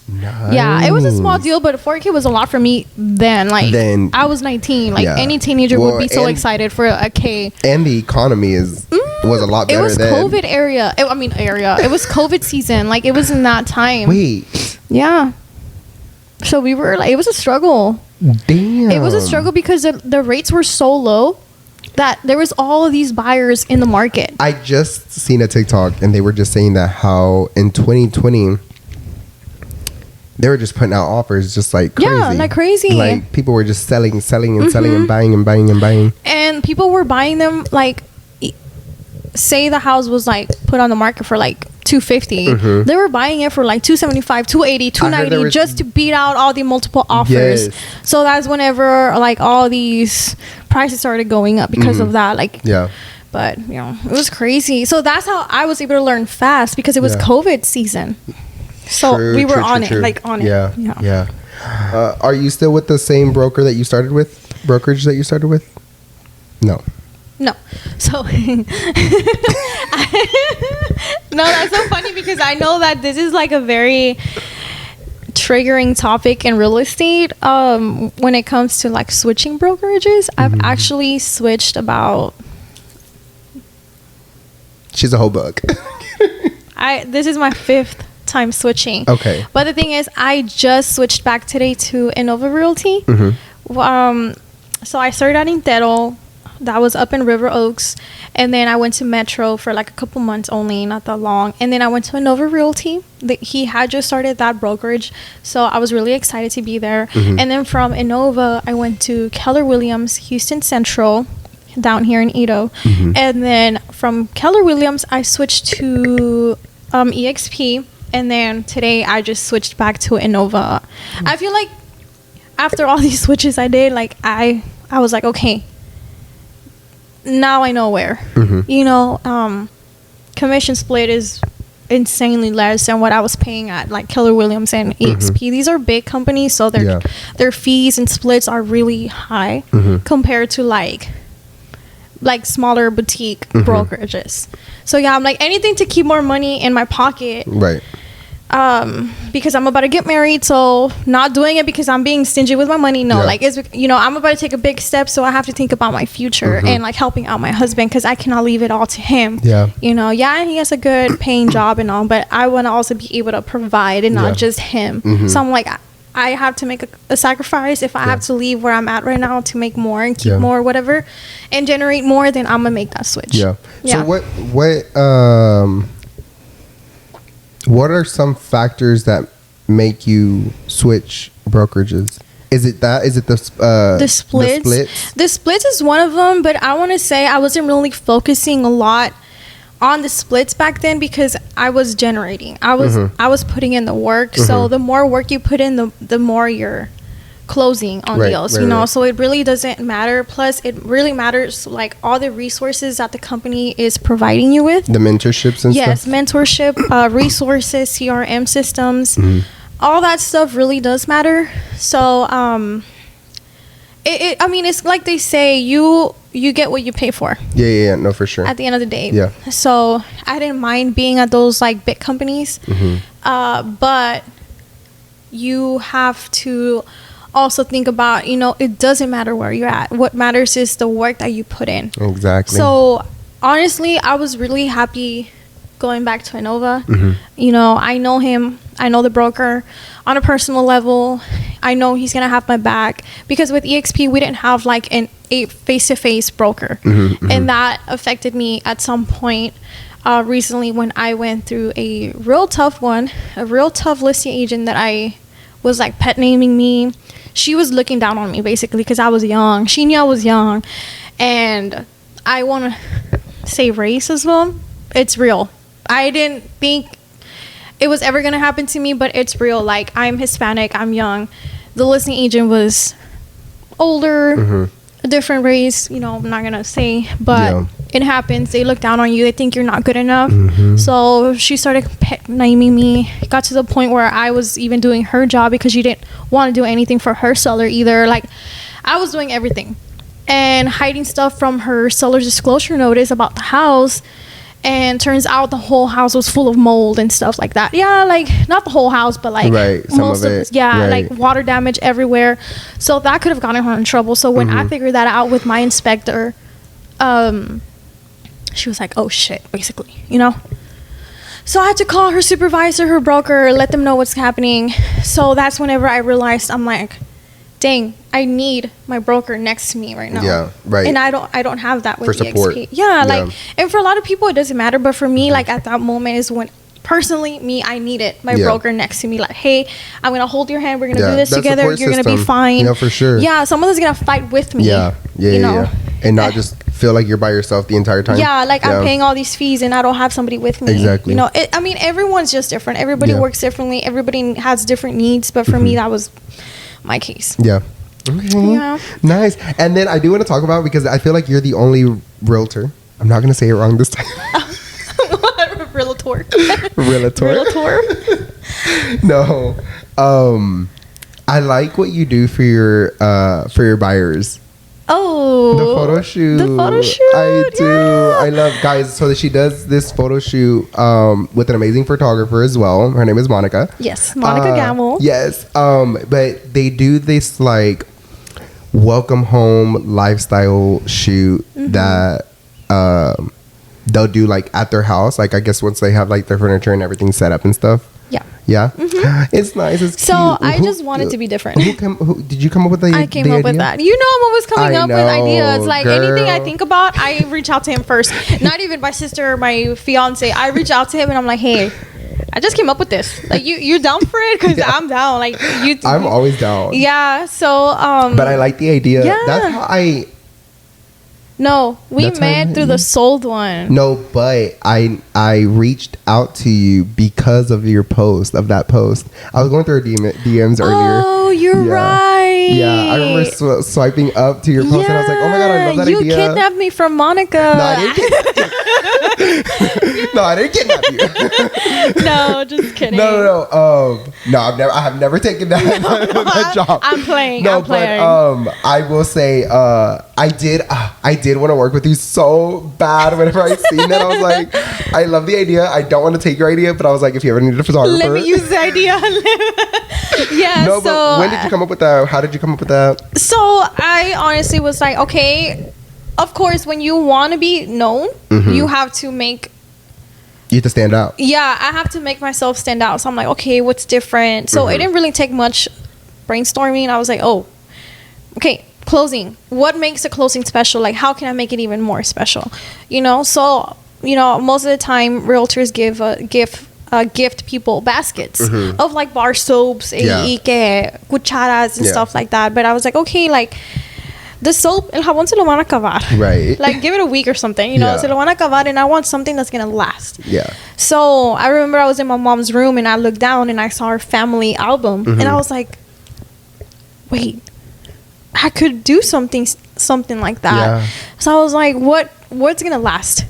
Nice. Yeah, it was a small deal, but 4K was a lot for me then. Like Then- I was 19. Like Yeah. any teenager Well, would be so and- excited for a K. And the economy was a lot better. It was then. COVID area. It was COVID season. Like it was in that time. Wait. Yeah. So we were like, it was a struggle. Damn. It was a struggle because the rates were so low that there was all of these buyers in the market. I just seen a TikTok and they were just saying that how in 2020 they were just putting out offers just like crazy. Yeah, like crazy. Like people were just selling and selling and buying. And people were buying them like, say the house was like put on the market for like 250. They were buying it for like 275, 280, 290 just to beat out all the multiple offers. Yes. So that's whenever like all these prices started going up because of that. Like Yeah. But you know, it was crazy. So that's how I was able to learn fast because it was Yeah. COVID season. So True, we were true, on true, it, true. like on it. Yeah. Are you still with the same broker that you started with? Brokerage that you started with? No. No. So no, that's so funny because I know that this is like a very triggering topic in real estate. When it comes to like switching brokerages, I've actually switched about. She's a whole book. This is my 5th time switching. Okay. But the thing is, I just switched back today to Innova Realty. So I started at Intero. That was up in River Oaks. And then I went to Metro for like a couple months only, not that long. And then I went to Innova Realty. He had just started that brokerage. So I was really excited to be there. And then from Innova, I went to Keller Williams, Houston Central, down here in Edo. And then from Keller Williams, I switched to EXP. And then today I just switched back to Innova. I feel like after all these switches I did, like I was like, okay, now I know where. You know, commission split is insanely less than what I was paying at like Keller Williams and EXP. These are big companies, so their fees and splits are really high compared to like like smaller boutique brokerages. So yeah, I'm like anything to keep more money in my pocket. Right. Because I'm about to get married, so not doing it because I'm being stingy with my money. No, like it's, you know, I'm about to take a big step, so I have to think about my future and like helping out my husband because I cannot leave it all to him. Yeah. You know, yeah, he has a good paying job and all, but I want to also be able to provide and not just him. So I'm like, I have to make a sacrifice. If I have to leave where I'm at right now to make more and keep more, whatever, and generate more, then I'm gonna make that switch. Yeah. So what are some factors that make you switch brokerages? Is it that? Is it the splits? The splits is one of them, but I want to say I wasn't really focusing a lot on the splits back then because I was generating. I was putting in the work. So the more work you put in, the more you're closing on deals, you know. So it really doesn't matter. Plus, it really matters like all the resources that the company is providing you with. The mentorships and stuff. Yes, mentorship, resources, CRM systems, all that stuff really does matter. So, I mean, it's like they say, you get what you pay for. Yeah, no, for sure. At the end of the day. Yeah. So I didn't mind being at those like big companies, but you have to also think about, you know, it doesn't matter where you're at. What matters is the work that you put in. Exactly. So honestly, I was really happy going back to Innova. You know, I know him. I know the broker on a personal level. I know he's gonna have my back because with EXP we didn't have like a face-to-face broker, and that affected me at some point recently when I went through a real tough listing agent that I was like pet naming me. She was looking down on me basically because I was young. She knew I was young, and I want to say racism. It's real. I didn't think it was ever gonna happen to me, but it's real. Like, I'm Hispanic, I'm young. The listing agent was older, a different race, you know, I'm not gonna say, but it happens. They look down on you, they think you're not good enough. So she started naming me. It got to the point where I was even doing her job because she didn't want to do anything for her seller either. Like, I was doing everything and hiding stuff from her seller's disclosure notice about the house. And turns out the whole house was full of mold and stuff like that. Yeah, like not the whole house, but like most of it. Yeah, like water damage everywhere. So that could have gotten her in trouble. So when I figured that out with my inspector, she was like, "Oh shit," basically, you know. So I had to call her supervisor, her broker, let them know what's happening. So that's whenever I realized, I'm like, dang, I need my broker next to me right now. Yeah, right. And I don't have that with for support. EXP. Yeah, like, and for a lot of people it doesn't matter, but for me, like at that moment is when personally I needed my broker next to me. Like, hey, I'm gonna hold your hand. We're gonna do this together. You're gonna be fine. Yeah, for sure. Yeah, someone is gonna fight with me. Yeah, and not just feel like you're by yourself the entire time. Yeah, like I'm paying all these fees and I don't have somebody with me. Exactly. You know, I mean, everyone's just different. Everybody works differently. Everybody has different needs. But for me, that was my case. Yeah. Okay. Yeah. Nice. And then I do want to talk about, because I feel like you're the only realtor. I'm not going to say it wrong this time. Realtor. No. I like what you do for your buyers. Oh, the photo shoot. I do. Yeah. I love, guys. So she does this photo shoot with an amazing photographer as well. Her name is Monica. Yes, Monica Gamble. Yes. But they do this like welcome home lifestyle shoot that they'll do like at their house. Like, I guess once they have like their furniture and everything set up and stuff. Yeah. It's nice. It's so cute. I just wanted to be different. Did you come up with the idea? I came up with that. You know, I'm always coming up with ideas. Like, anything I think about, I reach out to him first. Not even my sister or my fiance. I reach out to him and I'm like, hey, I just came up with this. Like, you down for it? Because I'm down. Like, I'm always down. Yeah. So but I like the idea. Yeah. That's how No, we met through the sold one. No, but I reached out to you because of your post, of that post. I was going through her DMs earlier. Oh, you're right. Yeah, I remember swiping up to your post, and I was like, "Oh my god, I love that you idea." You kidnapped me from Monica. No, I didn't kidnap you. No, just kidding. No. No, I have never taken that job. I'm playing. No, but I will say, I did want to work with you so bad. Whenever I seen that, I was like, I love the idea. I don't want to take your idea, but I was like, if you ever need a photographer, let me use the idea. Yeah. No, but when did you come up with that? How did you come up with that? So I honestly was like, okay, of course, when you want to be known, you have to make. You have to stand out. Yeah, I have to make myself stand out. So I'm like, okay, what's different? So it didn't really take much brainstorming. I was like, oh, okay, closing. What makes a closing special? Like, how can I make it even more special? So most of the time, realtors gift people baskets of like bar soaps, cucharas and stuff like that. But I was like, okay, like the soap, el jabón se lo van a acabar. Right. Like give it a week or something, se lo van a acabar, and I want something that's gonna last. Yeah. So I remember I was in my mom's room and I looked down and I saw her family album and I was like, wait, I could do something like that. Yeah. So I was like, what's gonna last?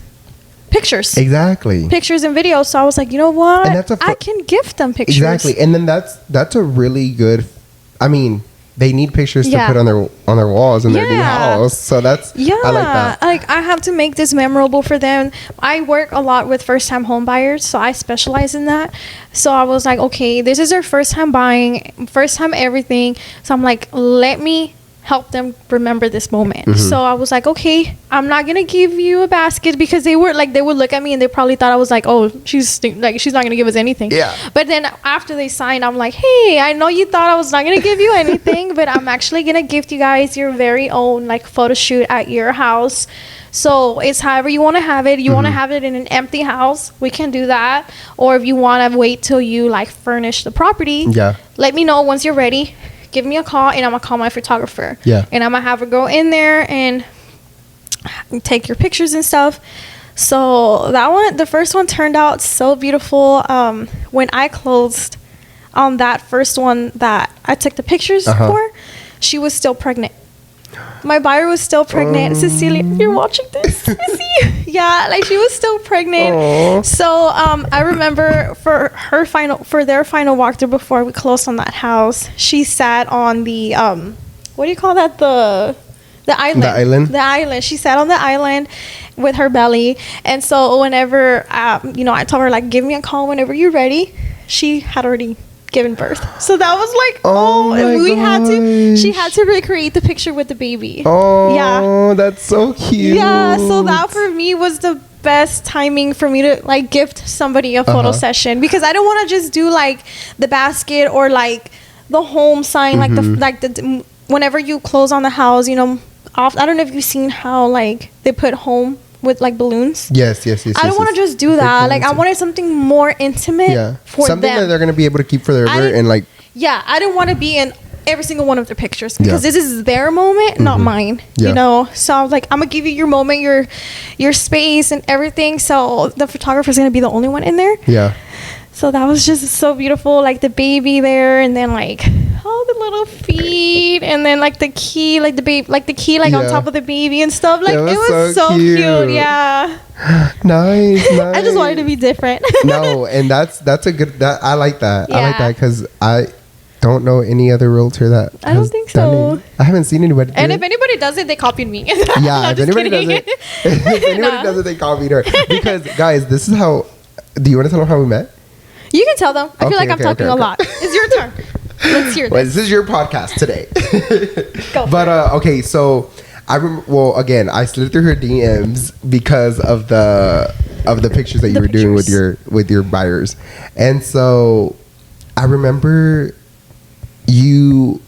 Pictures. Exactly. Pictures and videos. So I was like, you know what? I can gift them pictures. Exactly. And then that's a really good, I mean, they need pictures to put on their walls in their new house. So that's, I like that. Like I have to make this memorable for them. I work a lot with first time home buyers, so I specialize in that. So I was like, okay, this is their first time buying, first time everything. So I'm like, let me help them remember this moment. So I was like, okay, I'm not gonna give you a basket, because they would look at me and they probably thought I was like, oh, she's not gonna give us anything. Yeah. But then after they signed, I'm like, hey, I know you thought I was not gonna give you anything, but I'm actually gonna gift you guys your very own like photo shoot at your house. So it's however you want to have it. You want to have it in an empty house, we can do that. Or if you want to wait till you like furnish the property, let me know once you're ready. Give me a call and I'm gonna call my photographer. Yeah. And I'm gonna have her go in there and take your pictures and stuff. So the first one turned out so beautiful. When I closed on that first one that I took the pictures for, she was still pregnant. My buyer was still pregnant. Cecilia, if you're watching this, yeah, like she was still pregnant. Aww. So I remember for their final walkthrough before we closed on that house, she sat on the what do you call that, the island. She sat on the island with her belly, and so whenever I told her like, give me a call whenever you're ready, she had already given birth. So that was like, she had to recreate the picture with the baby. That's so cute. Yeah, so that for me was the best timing for me to like gift somebody a photo session, because I don't want to just do like the basket or like the home sign, like the whenever you close on the house, I don't know if you've seen how like they put home with like balloons. Yes. I don't want to just do that. Like I wanted something more intimate for something them. That they're gonna be able to keep forever and like. Yeah, I didn't want to be in every single one of their pictures, because this is their moment, not mine. So I was like, I'm gonna give you your moment, your space and everything. So the photographer's gonna be the only one in there. Yeah. So that was just so beautiful, like the baby there, and then like all the little feet, and then like the key, like the baby, like the key, like on top of the baby and stuff. Like it was so cute. Yeah. Nice. I just wanted to be different. No, and that's a good. I like that. Yeah. I like that because I don't know any other realtor that. I don't think so. I haven't seen anybody. And if anybody does it, they copied me. Yeah, if anybody does it, they copied her. Because guys, this is how. Do you want to tell them how we met? You can tell them. I feel like I'm talking a lot. It's your turn. Let's hear this. Well, this is your podcast today. Go. But okay, so I remember. Well, again, I slid through her DMs because of the pictures that you were doing with your buyers, and so I remember you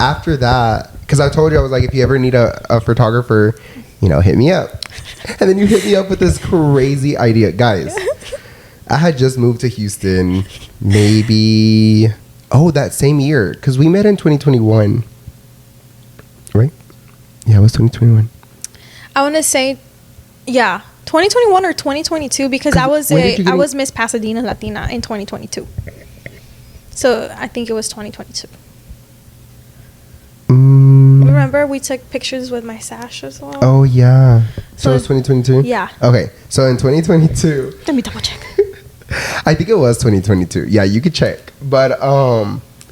after that, because I told you, I was like, if you ever need a photographer, hit me up. And then you hit me up with this crazy idea, guys. I had just moved to Houston, maybe that same year, because we met in 2021, right? Yeah, it was 2021. I want to say, 2021 or 2022, because I was Miss Pasadena Latina in 2022. So I think it was 2022. Remember we took pictures with my sash as well? Oh yeah. So it's 2022? Yeah. Okay. So in 2022, Let me double check. I think it was 2022. Yeah, you could check. But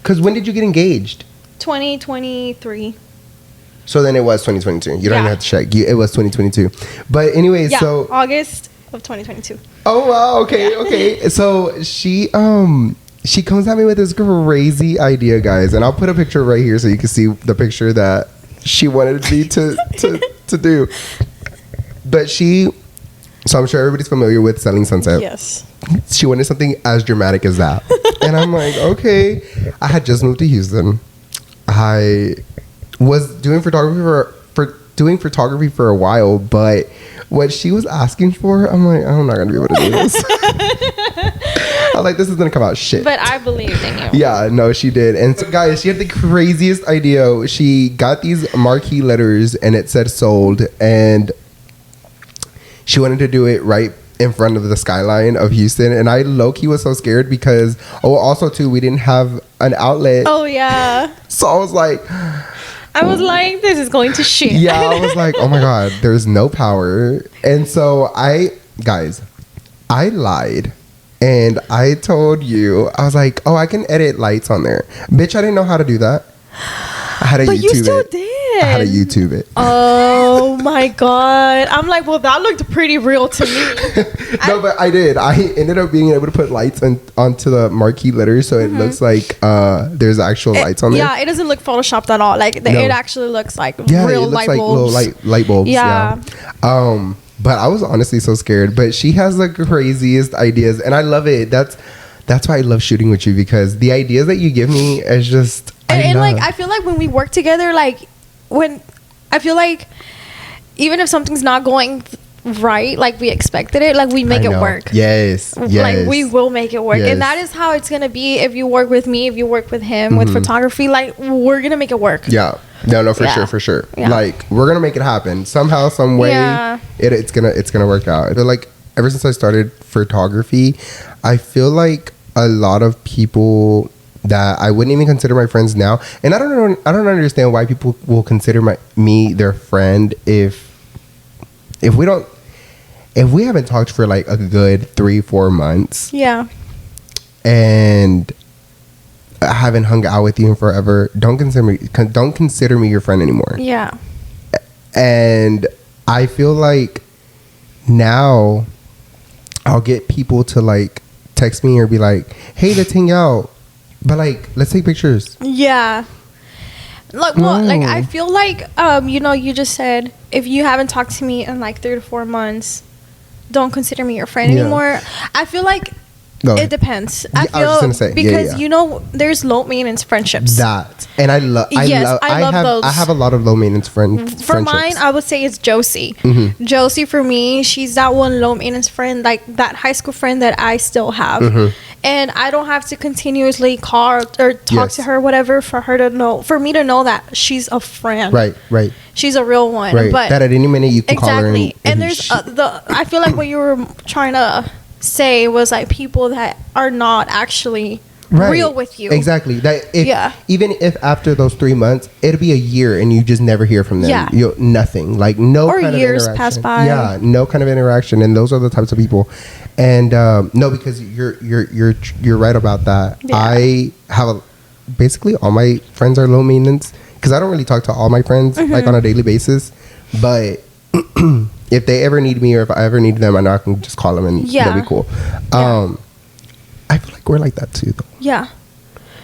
cuz when did you get engaged? 2023. So then it was 2022. You don't even Yeah. have to check. It was 2022. But anyways, Yeah, so August of 2022. oh wow, okay, okay. So she comes at me with this crazy idea, guys, and I'll put a picture right here so you can see the picture that she wanted me to do. But so I'm sure everybody's familiar with Selling Sunset. Yes. She wanted something as dramatic as that. And I'm like, okay. I had just moved to Houston. I was doing photography for a while, but what she was asking for, I'm like, I'm not gonna be able to do this. I'm like, this is gonna come out shit. But I believed in you. Yeah, no, she did. And so, guys, she had the craziest idea. She got these marquee letters and it said sold, and she wanted to do it right in front of the skyline of Houston. And I low-key was so scared because, also too, we didn't have an outlet. Oh yeah. So I was like, this is going to shit. yeah, I was like, oh my God, there's no power. And so I lied. And I told you, I was like, oh, I can edit lights on there. Bitch, I didn't know how to do that. I had to But YouTube you still it. did. I had to YouTube it. Oh my God. I'm like, well, that looked pretty real to me. No, but I did. I ended up being able to put lights onto the marquee letters, so it looks like there's actual lights on there. Yeah, it doesn't look photoshopped at all. Like No. it actually looks like Yeah, real it looks light like bulbs. little light bulbs. Yeah. Yeah. But I was honestly so scared. But she has the craziest ideas, and I love it. That's why I love shooting with you, because the ideas that you give me is just. And like I feel like when we work together, like when I feel like even if something's not going right like we expected it, like we make it work. Yes. Like we will make it work. Yes. And that is how it's gonna be if you work with me, if you work with him with photography, like we're gonna make it work. Yeah. No, for sure. Yeah. Like we're gonna make it happen somehow, some way. Yeah. It's gonna work out. I feel like ever since I started photography, I feel like a lot of people that I wouldn't even consider my friends now, and I don't understand why people will consider me their friend if we haven't talked for like a good 3-4 months. Yeah. And I haven't hung out with you in forever. Don't consider me your friend anymore. Yeah. And I feel like now I'll get people to like text me or be like, "Hey, let's hang out." But like, let's take pictures. Yeah. Like, well, like I feel like you just said if you haven't talked to me in like 3 to 4 months, don't consider me your friend anymore. I feel like it depends. I was just gonna say, because there's low maintenance friendships. That, and I love those. I have a lot of low maintenance friendships. For mine, I would say it's Josie. Josie, for me, she's that one low maintenance friend, like that high school friend that I still have, and I don't have to continuously call or talk to her, whatever, for me to know that she's a friend. Right. She's a real one. Right. But that at any minute you can call her. And there's I feel like what you were trying to say was like people that are not actually real with you. Exactly. Even if after those 3 months, it'll be a year and you just never hear from them. Yeah. Nothing. Like no or kind years of interaction. pass by. Yeah, no kind of interaction. And those are the types of people. And no, because you're right about that. Yeah. I have basically all my friends are low maintenance because I don't really talk to all my friends like on a daily basis. But if they ever need me or if I ever need them, I know I can just call them and they'll be cool. I feel like we're like that too, though. Yeah.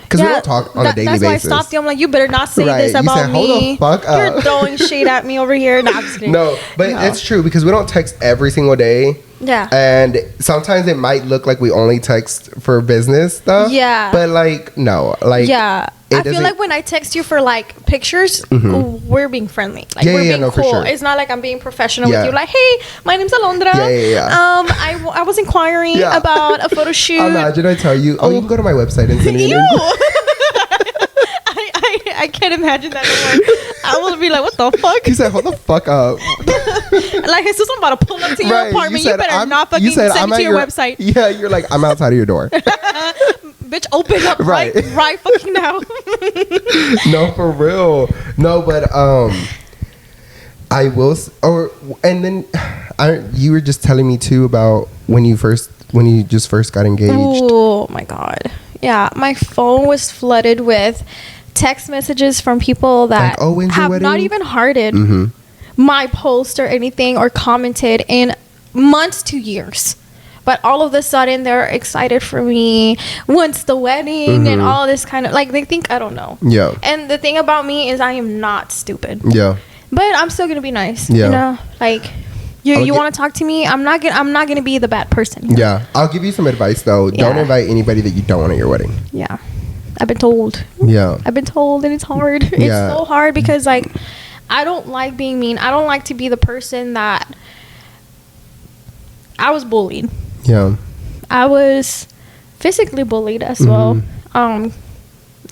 Because we don't talk on a daily basis. That's why I stopped you. I'm like, you better not say this about me. Hold the fuck up. You're throwing shade at me over here. No, I'm just kidding. No, but it's true because we don't text every single day. Yeah. And sometimes it might look like we only text for business stuff. Yeah. But like, no. Like, yeah. I feel like when I text you for like pictures, we're being friendly. Like we're being cool. For sure. It's not like I'm being professional with you. Like, hey, my name's Alondra. I was inquiring about a photo shoot. Imagine I tell you, you can go to my website and send me an I can't imagine that anymore. I will be like, what the fuck? You said, hold the fuck up. Like, Jesus, I'm about to pull up to your apartment. You better not fucking send me to your website. Yeah, you're like, I'm outside of your door. bitch, open up Right. right fucking now. No, for real. No, but I will. And then you were just telling me too about when you just first got engaged. Oh my god. Yeah, my phone was flooded with text messages from people that Like, when's your have wedding? not even hearted my post or anything or commented in months to years. But all of a sudden, they're excited for me. When's the wedding and all this kind of like they think I don't know. Yeah. And the thing about me is I am not stupid. Yeah. But I'm still gonna be nice. Yeah. You know, like you want to talk to me. I'm not gonna be the bad person. Yeah. I'll give you some advice though. Yeah. Don't invite anybody that you don't want at your wedding. Yeah. I've been told. Yeah. I've been told, and it's hard. It's Yeah. so hard because like I don't like being mean. I don't like to be the person that I was bullied. Yeah. I was physically bullied as well. I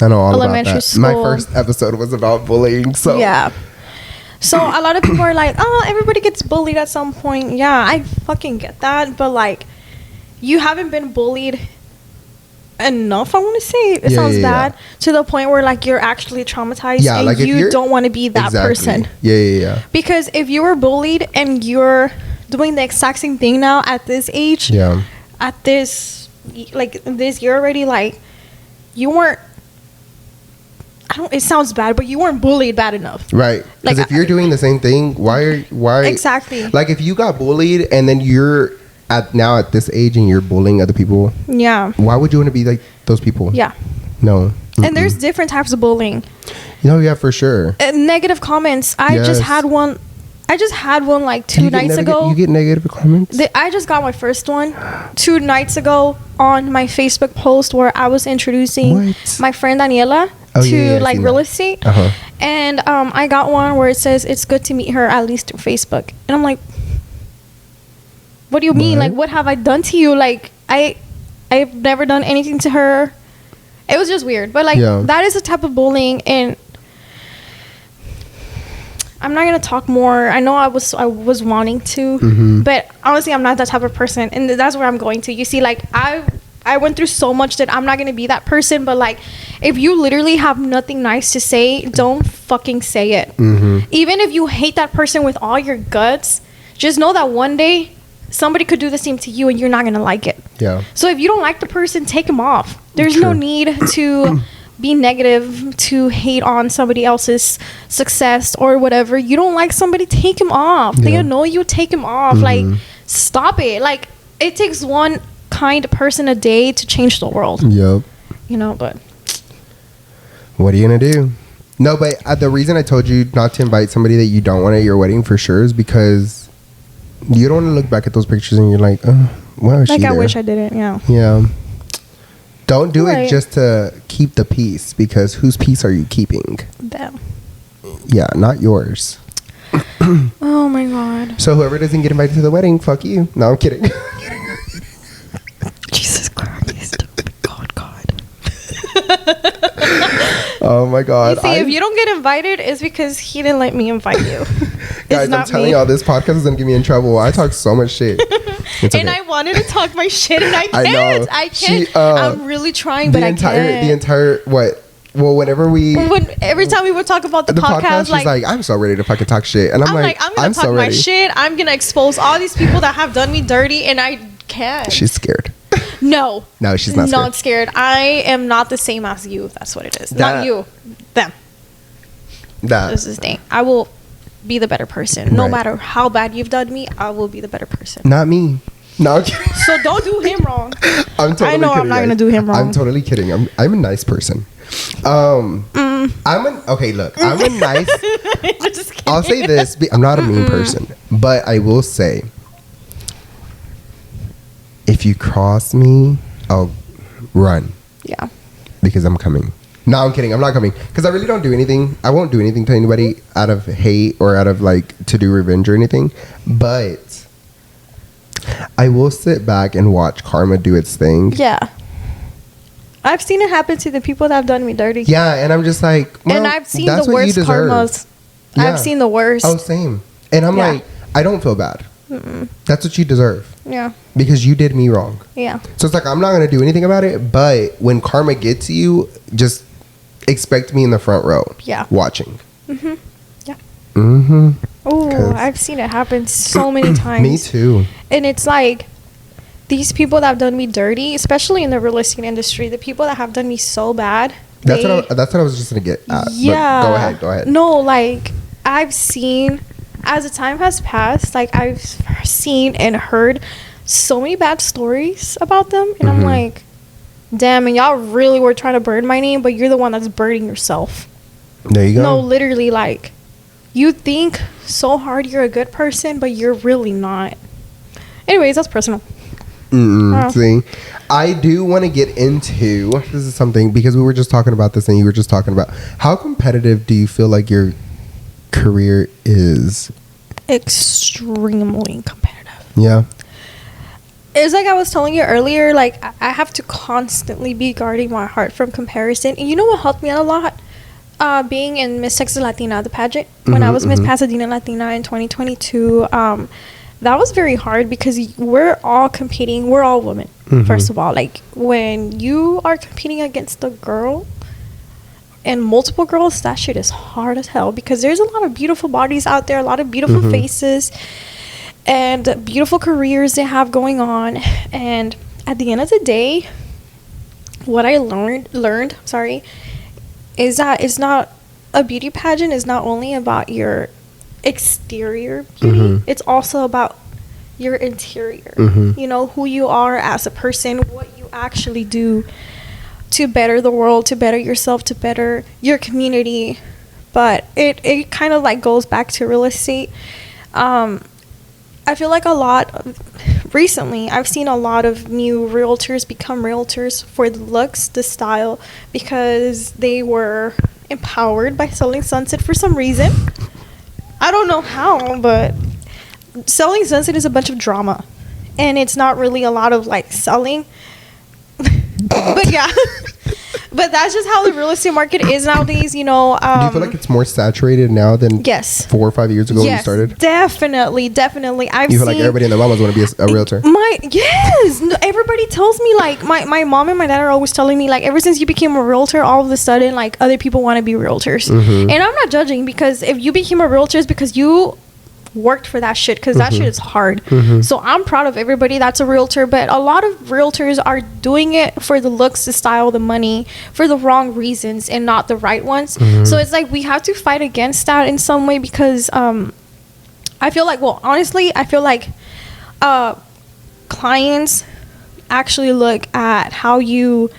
know all Elementary about that. school. My first episode was about bullying. So Yeah. So a lot of people are like, oh, everybody gets bullied at some point. Yeah, I fucking get that. But like, you haven't been bullied enough, I want to say. It sounds bad. To the point where like you're actually traumatized and like, you don't want to be that person. Yeah. Because if you were bullied and you're doing the exact same thing now at this age, at this year already, like you weren't, it sounds bad, but you weren't bullied bad enough. Right. Because Like, if you're doing the same thing, why Exactly. Like if you got bullied and then you're at this age and you're bullying other people, Yeah. why would you want to be like those people? Yeah. No. And there's different types of bullying. Yeah, for sure. Negative comments. I just had one like 2 nights ago. You get negative comments? I just got my first one 2 nights ago on my Facebook post where I was introducing my friend Daniela to like real estate. And I got one where it says it's good to meet her at least through Facebook. And I'm like, what do you mean? Like, what have I done to you? Like, I've never done anything to her. It was just weird. But like that is a type of bullying, and I'm not gonna talk more. I know I was wanting to, but honestly, I'm not that type of person, and that's where I'm going to. You see, like I went through so much that I'm not gonna be that person. But like, if you literally have nothing nice to say, don't fucking say it. Even if you hate that person with all your guts, just know that one day somebody could do the same to you, and you're not gonna like it. Yeah. So if you don't like the person, take them off. There's no need to be negative, to hate on somebody else's success or whatever. You don't like somebody, take him off. They annoy you, take him off. Like, stop it. Like, it takes one kind person a day to change the world. Yep. You know, but what are you gonna do? No, but the reason I told you not to invite somebody that you don't want at your wedding for sure is because you don't want to look back at those pictures and you're like, oh, why was she there? I wish I didn't. Yeah. Don't do it just to keep the peace, because whose peace are you keeping? Them. Yeah, not yours. Oh my god. So whoever doesn't get invited to the wedding, fuck you. No, I'm kidding. Jesus Christ. God. Oh my god. You see, if you don't get invited, it's because he didn't let me invite you. Guys, I'm telling y'all, this podcast is gonna get me in trouble. I talk so much shit. It's okay. And I wanted to talk my shit, and I can't. I know. I can't. I'm really trying, but I can't. The entire what? Well, whenever every time we would talk about the podcast, she's like, I'm so ready to fucking talk shit, and I'm like, I'm gonna talk my shit. I'm gonna expose all these people that have done me dirty, and I can't. She's scared. No, she's not scared. Not scared. I am not the same as you. That's what it is. Not you. Them. This is the thing. I will be the better person. No matter how bad you've done me, I will be the better person. Not me. No. So don't do him wrong. I'm totally I know kidding, I'm not gonna do him wrong. I'm totally kidding. I'm a nice person. Okay, look, I'm a nice. Just kidding. I'll say this: I'm not a mean person, but I will say, if you cross me, I'll run. Yeah. Because I'm coming. No, I'm kidding. I'm not coming. Because I really don't do anything. I won't do anything to anybody out of hate or out of like to do revenge or anything. But I will sit back and watch karma do its thing. Yeah. I've seen it happen to the people that have done me dirty. Yeah, and I'm just like, well, and I've seen the worst karmas. Yeah. I've seen the worst. Oh, same. And I'm like, I don't feel bad. That's what you deserve. Yeah. Because you did me wrong. Yeah. So it's like, I'm not going to do anything about it, but when karma gets you, just expect me in the front row. Yeah. Watching. Mm-hmm. Yeah. Mm-hmm. Oh, I've seen it happen so many times. Me too. And it's like, these people that have done me dirty, especially in the real estate industry, the people that have done me so bad. That's what I was just going to get at. Yeah. But go ahead. No, like, I've seen, as the time has passed, like, I've seen and heard so many bad stories about them. And I'm like, damn, and y'all really were trying to burn my name, but you're the one that's burning yourself. There you go. No, literally, like, you think so hard you're a good person, but you're really not. Anyways, that's personal. See, I do want to get into, this is something, because we were just talking about this and you were just talking about, how competitive do you feel like your career is? Extremely competitive. Yeah. It's like I was telling you earlier, like, I have to constantly be guarding my heart from comparison. And you know what helped me out a lot? Being in Miss Texas Latina, the pageant. When I was Miss Pasadena Latina in 2022, that was very hard because we're all competing. We're all women, first of all. Like, when you are competing against a girl and multiple girls, that shit is hard as hell because there's a lot of beautiful bodies out there, a lot of beautiful faces, and beautiful careers they have going on. And at the end of the day, what I learned, is that it's not, a beauty pageant is not only about your exterior beauty, it's also about your interior. You know, who you are as a person, what you actually do to better the world, to better yourself, to better your community. But it kind of like goes back to real estate. I feel like recently I've seen a lot of new realtors become realtors for the looks, the style, because they were empowered by Selling Sunset for some reason. I don't know how, but Selling Sunset is a bunch of drama, and it's not really a lot of like selling. But yeah, but that's just how the real estate market is nowadays. You know, do you feel like it's more saturated now than 4 or 5 years ago when you started? Definitely. You feel like everybody in the mamas want to be a realtor? Everybody tells me, like, my mom and my dad are always telling me, like, ever since you became a realtor, all of a sudden, like, other people want to be realtors. And I'm not judging, because if you became a realtor, it's because you worked for that shit, because that shit is hard. So I'm proud of everybody that's a realtor, but a lot of realtors are doing it for the looks, the style, the money, for the wrong reasons and not the right ones. So it's like we have to fight against that in some way, because I feel like, well, honestly, I feel like clients actually look at how you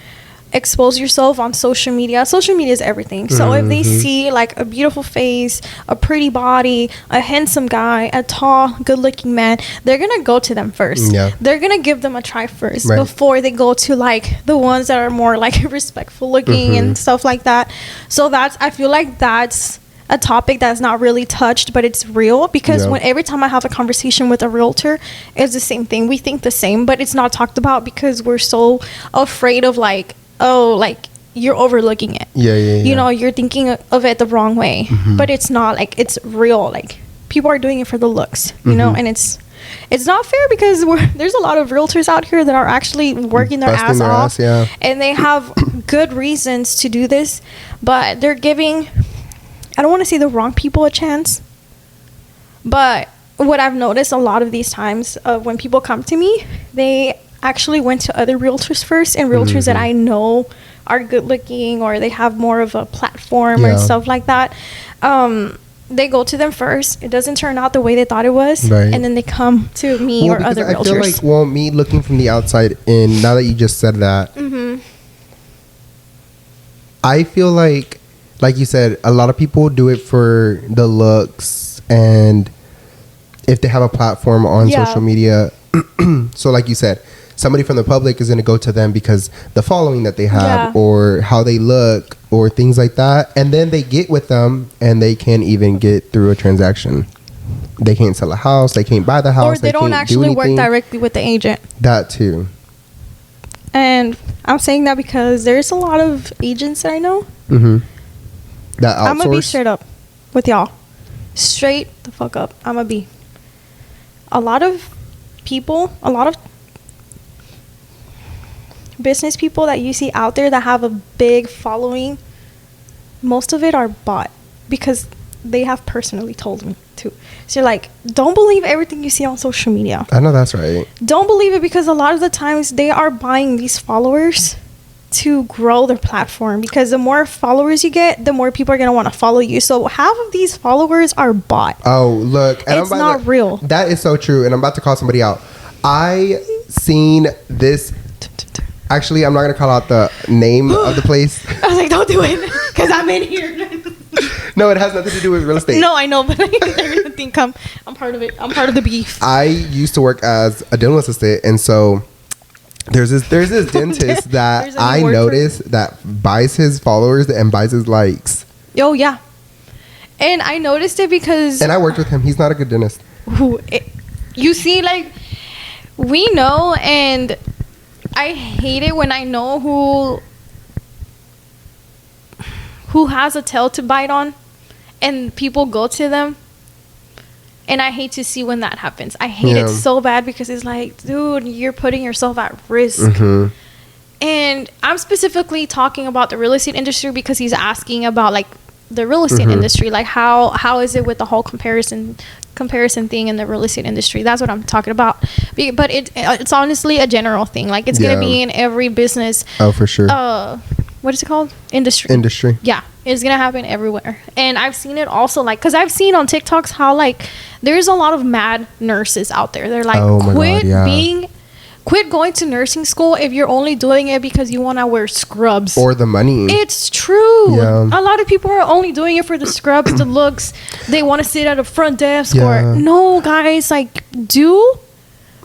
expose yourself on social media. Social media is everything. So if they see like a beautiful face, a pretty body, a handsome guy, a tall, good looking man, they're gonna go to them first. They're gonna give them a try first before they go to like the ones that are more like respectful looking and stuff like that. So I feel like that's a topic that's not really touched, but it's real, because every time I have a conversation with a realtor, it's the same thing. We think the same, but it's not talked about because we're so afraid of like, oh, like, you're overlooking it. You know, you're thinking of it the wrong way. But it's not. Like, it's real. Like, people are doing it for the looks, you know, and it's not fair, because there's a lot of realtors out here that are actually working their ass off, and they have good reasons to do this, but they're giving, I don't want to say the wrong people a chance, but what I've noticed a lot of these times when people come to me, they actually went to other realtors first, and realtors that I know are good looking, or they have more of a platform or stuff like that. They go to them first. It doesn't turn out the way they thought it was, and then they come to me or other realtors. I feel like, well, me looking from the outside in, now that you just said that, I feel like you said, a lot of people do it for the looks, and if they have a platform on social media. So like you said, somebody from the public is going to go to them because the following that they have, or how they look, or things like that. And then they get with them, and they can't even get through a transaction. They can't sell a house. They can't buy the house. Or they don't actually work directly with the agent. That too. And I'm saying that because there's a lot of agents that I know. That outsource. I'm going to be straight up with y'all. Straight the fuck up. I'm going to be. a lot of people, a lot of business people that you see out there that have a big following, most of it are bought because they have personally told me to. So you're like, don't believe everything you see on social media. I know that's right. Don't believe it, because a lot of the times they are buying these followers to grow their platform, because the more followers you get, the more people are going to want to follow you. So half of these followers are bought. Oh, look. And it's not real. That is so true. And I'm about to call somebody out. I seen this. Actually, I'm not going to call out the name of the place. I was like, don't do it, because I'm in here. No, it has nothing to do with real estate. No, I know, but I think I'm part of it. I'm part of the beef. I used to work as a dental assistant, and so there's this dentist that I noticed that buys his followers and buys his likes. Oh yeah, and I noticed it because. And I worked with him. He's not a good dentist. You see, like, we know, and I hate it when I know who has a tail to bite on, and people go to them. And I hate to see when that happens. I hate it so bad, because it's like, dude, you're putting yourself at risk. Mm-hmm. And I'm specifically talking about the real estate industry, because he's asking about, like, the real estate industry. Like, how is it with the whole comparison thing in the real estate industry? That's what I'm talking about. But it's honestly a general thing. Like, it's going to be in every business. Oh, for sure. What is it called? Industry. Yeah, it's gonna happen everywhere. And I've seen it also, like, because I've seen on TikToks how, like, there's a lot of mad nurses out there. They're like, quit going to nursing school if you're only doing it because you want to wear scrubs or the money. It's true. A lot of people are only doing it for the scrubs, the looks. They want to sit at a front desk. Or no, guys, like, do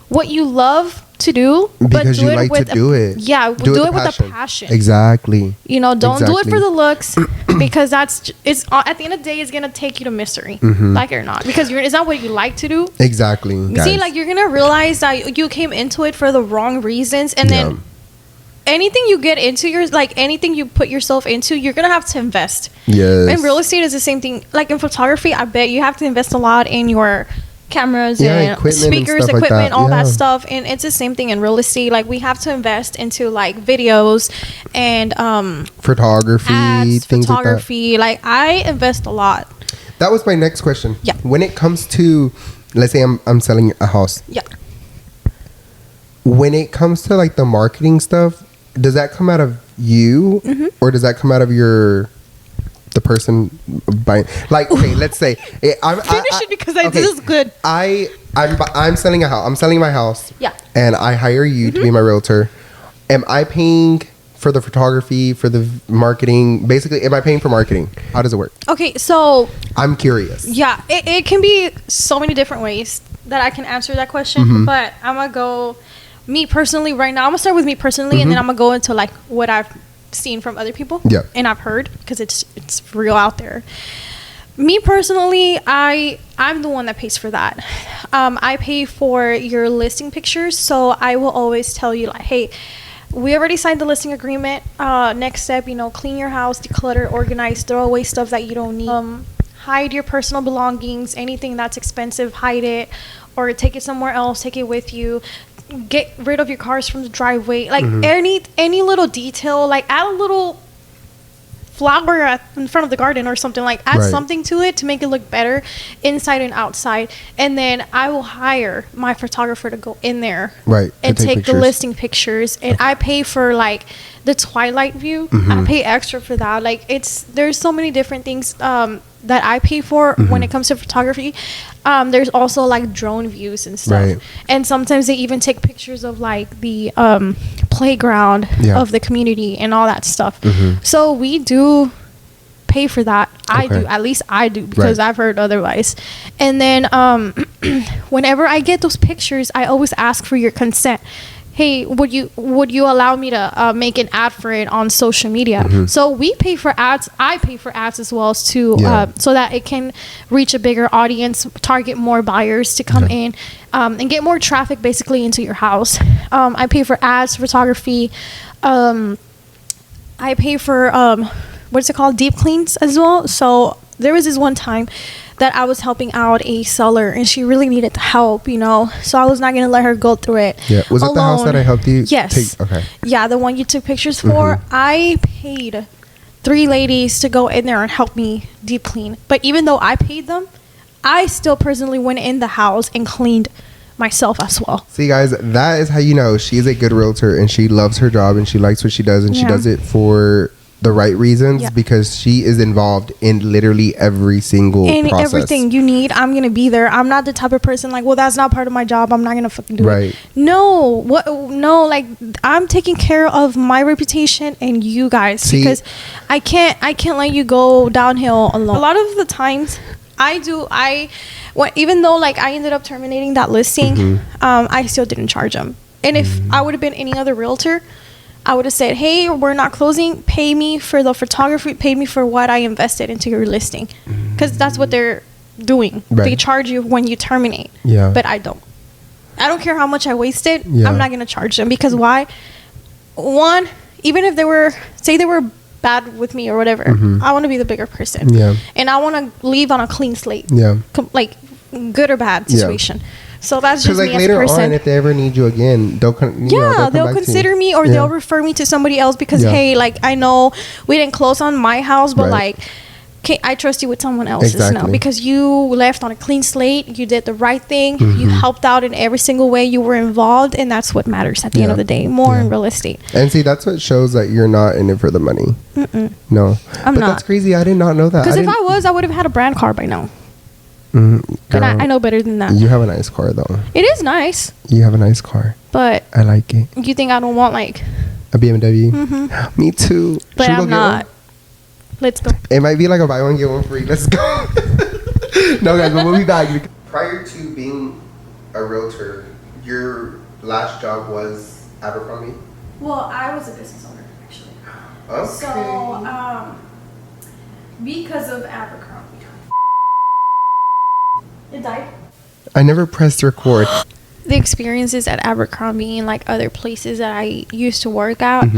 what you love to do, because you like to do it. Yeah, do it with a passion. Exactly. You know, don't do it for the looks, because it's at the end of the day, it's gonna take you to misery, like it or not, because it's not what you like to do. Exactly. You see, like, you're gonna realize that you came into it for the wrong reasons, and then anything you get into, anything you put yourself into, you're gonna have to invest. Yes. And real estate is the same thing. Like, in photography, I bet you have to invest a lot in your cameras and speakers, equipment, all that stuff. And it's the same thing in real estate. Like, we have to invest into, like, videos and photography, ads, things photography. Like, I invest a lot. That was my next question. Yeah. When it comes to, let's say I'm selling a house. Yeah. When it comes to, like, the marketing stuff, does that come out of you, or does that come out of the person buying? Like, okay, let's say finish it, because this is good. I'm selling a house. I'm selling my house. Yeah. And I hire you to be my realtor. Am I paying for the photography, for the marketing? Basically, am I paying for marketing? How does it work? Okay, so I'm curious. Yeah, it can be so many different ways that I can answer that question. But I'm gonna go me personally right now. I'm gonna start with me personally, and then I'm gonna go into, like, what I've seen from other people and I've heard, because it's real out there. Me personally, I'm the one that pays for that. I pay for your listing pictures, so I will always tell you, like, hey, we already signed the listing agreement. Next step, clean your house, declutter, organize, throw away stuff that you don't need. Hide your personal belongings, anything that's expensive, hide it, or take it somewhere else, take it with you. Get rid of your cars from the driveway. Like, any little detail, like, add a little flower in front of the garden or something. Like, add something to it to make it look better inside and outside. And then I will hire my photographer to go in there and take the listing pictures. And I pay for, like, the twilight view. I pay extra for that. Like, there's so many different things that I pay for when it comes to photography. There's also, like, drone views and stuff. And sometimes they even take pictures of, like, the playground of the community and all that stuff. So we do pay for that. I do. At least I do, because I've heard otherwise. And then whenever I get those pictures, I always ask for your consent. Hey, would you allow me to make an ad for it on social media? So we pay for ads. I pay for ads as well too, so that it can reach a bigger audience, target more buyers to come in, and get more traffic basically into your house. I pay for ads, photography. I pay for what's it called, deep cleans as well. So there was this one time that I was helping out a seller and she really needed help, you know, so I was not going to let her go through it. Yeah. Was it the house that I helped you Yes. Okay. Yeah, the one you took pictures for. I paid 3 ladies to go in there and help me deep clean. But even though I paid them, I still personally went in the house and cleaned myself as well. See, guys, that is how you know she's a good realtor and she loves her job and she likes what she does and she does it for the right reasons because she is involved in literally every single process. Everything you need, I'm gonna be there. I'm not the type of person like, well, that's not part of my job, I'm not gonna fucking do it. No, like I'm taking care of my reputation and you guys. Because I can't let you go downhill alone. A lot of the times even though like I ended up terminating that listing, I still didn't charge them. And if I would have been any other realtor, I would have said, hey, we're not closing, pay me for the photography, pay me for what I invested into your listing, because that's what they're doing. They charge you when you terminate, but I don't care how much I wasted. I'm not gonna charge them, because why? One, even if they were bad with me or whatever, I want to be the bigger person, and I want to leave on a clean slate, like good or bad situation. So that's just like me as a person. Later on, if they ever need you again, they'll consider me, or they'll refer me to somebody else because hey, like I know we didn't close on my house, but like, okay, I trust you with someone else's now because you left on a clean slate. You did the right thing. You helped out in every single way. You were involved, and that's what matters at the end of the day. More in real estate. And see, that's what shows that you're not in it for the money. No, I'm not. That's crazy. I did not know that. Because if I was, I would have had a brand car by now. But I know better than that. You have a nice car though. It is nice. You have a nice car. But I like it. You think I don't want like a BMW? Me too. But I'm not. Let's go. It might be like a buy one get one free. Let's go. No guys, but we'll be back. Prior to being a realtor, your last job was Abercrombie? Well, I was a business owner actually. Okay. So because of Abercrombie, it died. I never pressed record. The experiences at Abercrombie and like other places that I used to work at,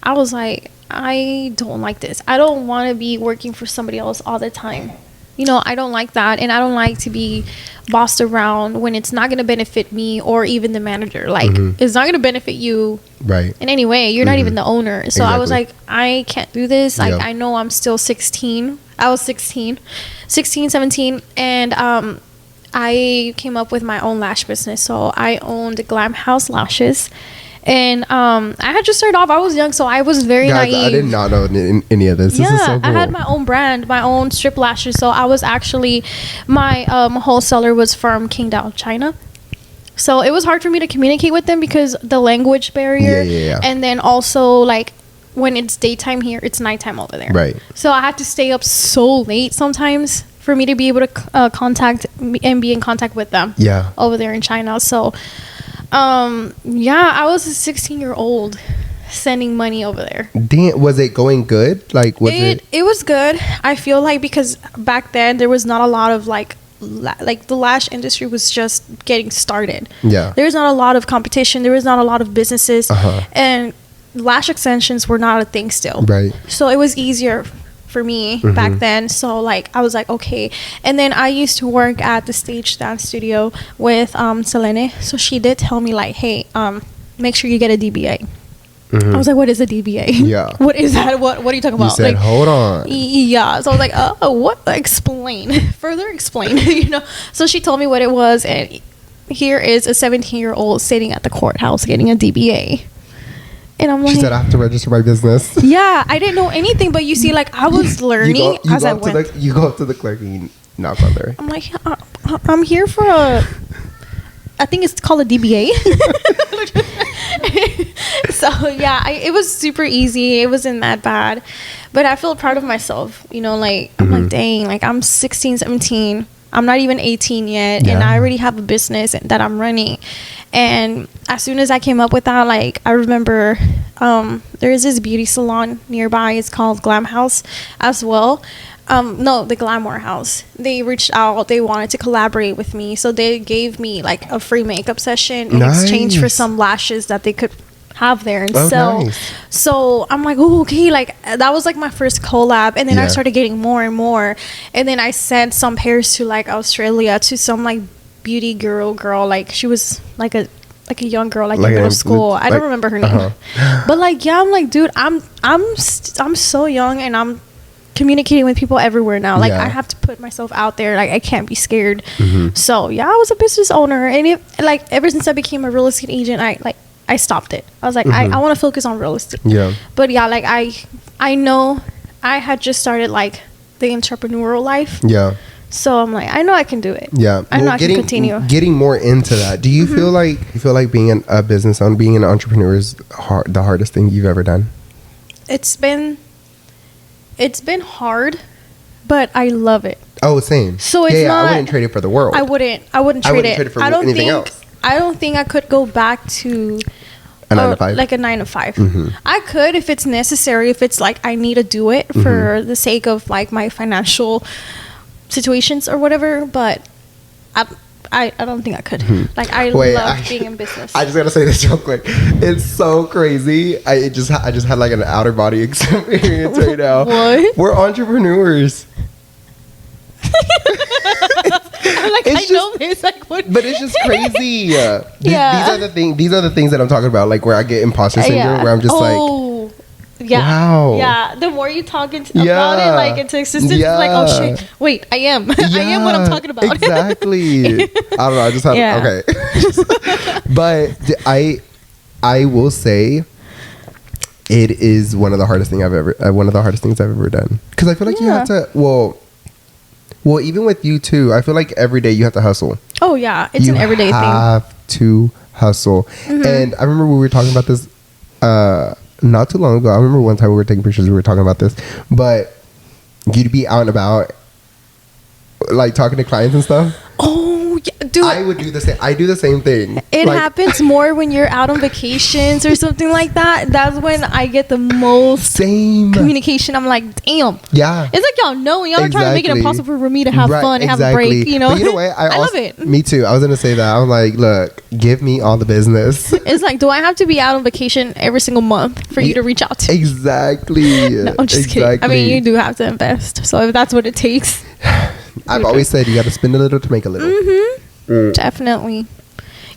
I was like, I don't like this. I don't want to be working for somebody else all the time. You know, I don't like that. And I don't like to be bossed around when it's not going to benefit me or even the manager. Like, it's not going to benefit you in any way. You're not even the owner. So I was like, I can't do this. Like, I know I'm still 16. I was 16, 17. And I came up with my own lash business. So I owned Glam House Lashes. And I had just started off. I was young, so I was very naive. I did not know any of this. This is so cool. I had my own brand, my own strip lashes. So I was actually, my wholesaler was from Qingdao, China. So it was hard for me to communicate with them because the language barrier. And then also, like, when it's daytime here, it's nighttime over there. Right. So I had to stay up so late sometimes for me to be able to contact and be in contact with them. Yeah. Over there in China. So I was a 16-year-old sending money over there. Damn, was it going good? Like, was it? It was good. I feel like because back then there was not a lot of like the lash industry was just getting started. Yeah. There was not a lot of competition. There was not a lot of businesses, and lash extensions were not a thing still. Right. So it was easier for me back then. So like I was like, okay. And then I used to work at the stage dance studio with Selene. So she did tell me like, hey, make sure you get a DBA. I was like, what is a DBA? Yeah. What is that? What are you talking about? You said, like, hold on. Yeah. So I was like, oh, what? Explain. Further explain. You know. So she told me what it was, and here is a 17-year-old sitting at the courthouse getting a DBA. And I'm like, she said, I have to register my business. Yeah, I didn't know anything, but you see, like, I was learning as I went. You go up to the clerk and you knock on there. I'm like, I'm here for I think it's called a DBA. So, yeah, it was super easy. It wasn't that bad. But I feel proud of myself. You know, like, I'm like, dang, like, I'm 16, 17. I'm not even 18 yet. Yeah. And I already have a business that I'm running. And as soon as I came up with that, like, I remember there is this beauty salon nearby. It's called Glam House as well. No, the Glamour House. They reached out. They wanted to collaborate with me. So they gave me, like, a free makeup session in exchange for some lashes that they could have there and Oh, sell. nice. So I'm like, oh, okay, like that was like my first collab, and then I Yeah. started getting more and more, and then I sent some pairs to like Australia to some like beauty girl, like she was like a young girl, like in middle school. I don't remember her name, but like, yeah, I'm like, dude, I'm so young, and I'm communicating with people everywhere now. Like, Yeah. I have to put myself out there. Like, I can't be scared. So yeah, I was a business owner, and like ever since I became a real estate agent, I stopped it. I was like, I want to focus on real estate. Yeah. But yeah, like I know I had just started like the entrepreneurial life. Yeah. So I'm like, I know I can do it. Yeah. I know I can continue. Getting more into that. Do you feel like being a business owner, being an entrepreneur is the hardest thing you've ever done? It's been hard, but I love it. Oh, same. So it's not, I wouldn't trade it for the world. I wouldn't trade it for I don't anything think else. I don't think I could go back to A 9 to 5? like a 9 to 5. I could if it's necessary, if it's like I need to do it for the sake of like my financial situations or whatever, but I don't think I could. Like, I love being in business. I just gotta say this real quick. It's so crazy. I just had like an outer body experience right now. What? We're entrepreneurs. I'm like, It's I know this. Like, what? But it's just crazy. Yeah. These are the things that I'm talking about. Like where I get imposter syndrome, where I'm just yeah. wow. Yeah. The more you talk about Yeah. it, like into existence, it's like, oh shit. Wait, I am. I am what I'm talking about. Exactly. I don't know. I just had okay. But I will say, it is one of the hardest things I've ever done. Because I feel like you have to. Well, even with you too, I feel like every day you have to hustle. Oh yeah, it's an everyday thing. You have to hustle. And I remember we were talking about this not too long ago. I remember one time we were taking pictures, we were talking about this. But you'd be out and about, like talking to clients and stuff. Oh yeah, dude. I would do the same. I do the same thing. It happens more when you're out on vacations or something like that. That's when I get the most communication. I'm like, damn. Yeah. It's like, y'all know, y'all are trying to make it impossible for me to have fun and have a break, you know? But you know what? I love it. Me too. I was going to say that. I was like, look, give me all the business. It's like, do I have to be out on vacation every single month for you to reach out to? Exactly. No, I'm just kidding. I mean, you do have to invest. So if that's what it takes. I've always said you got to spend a little to make a little. Definitely.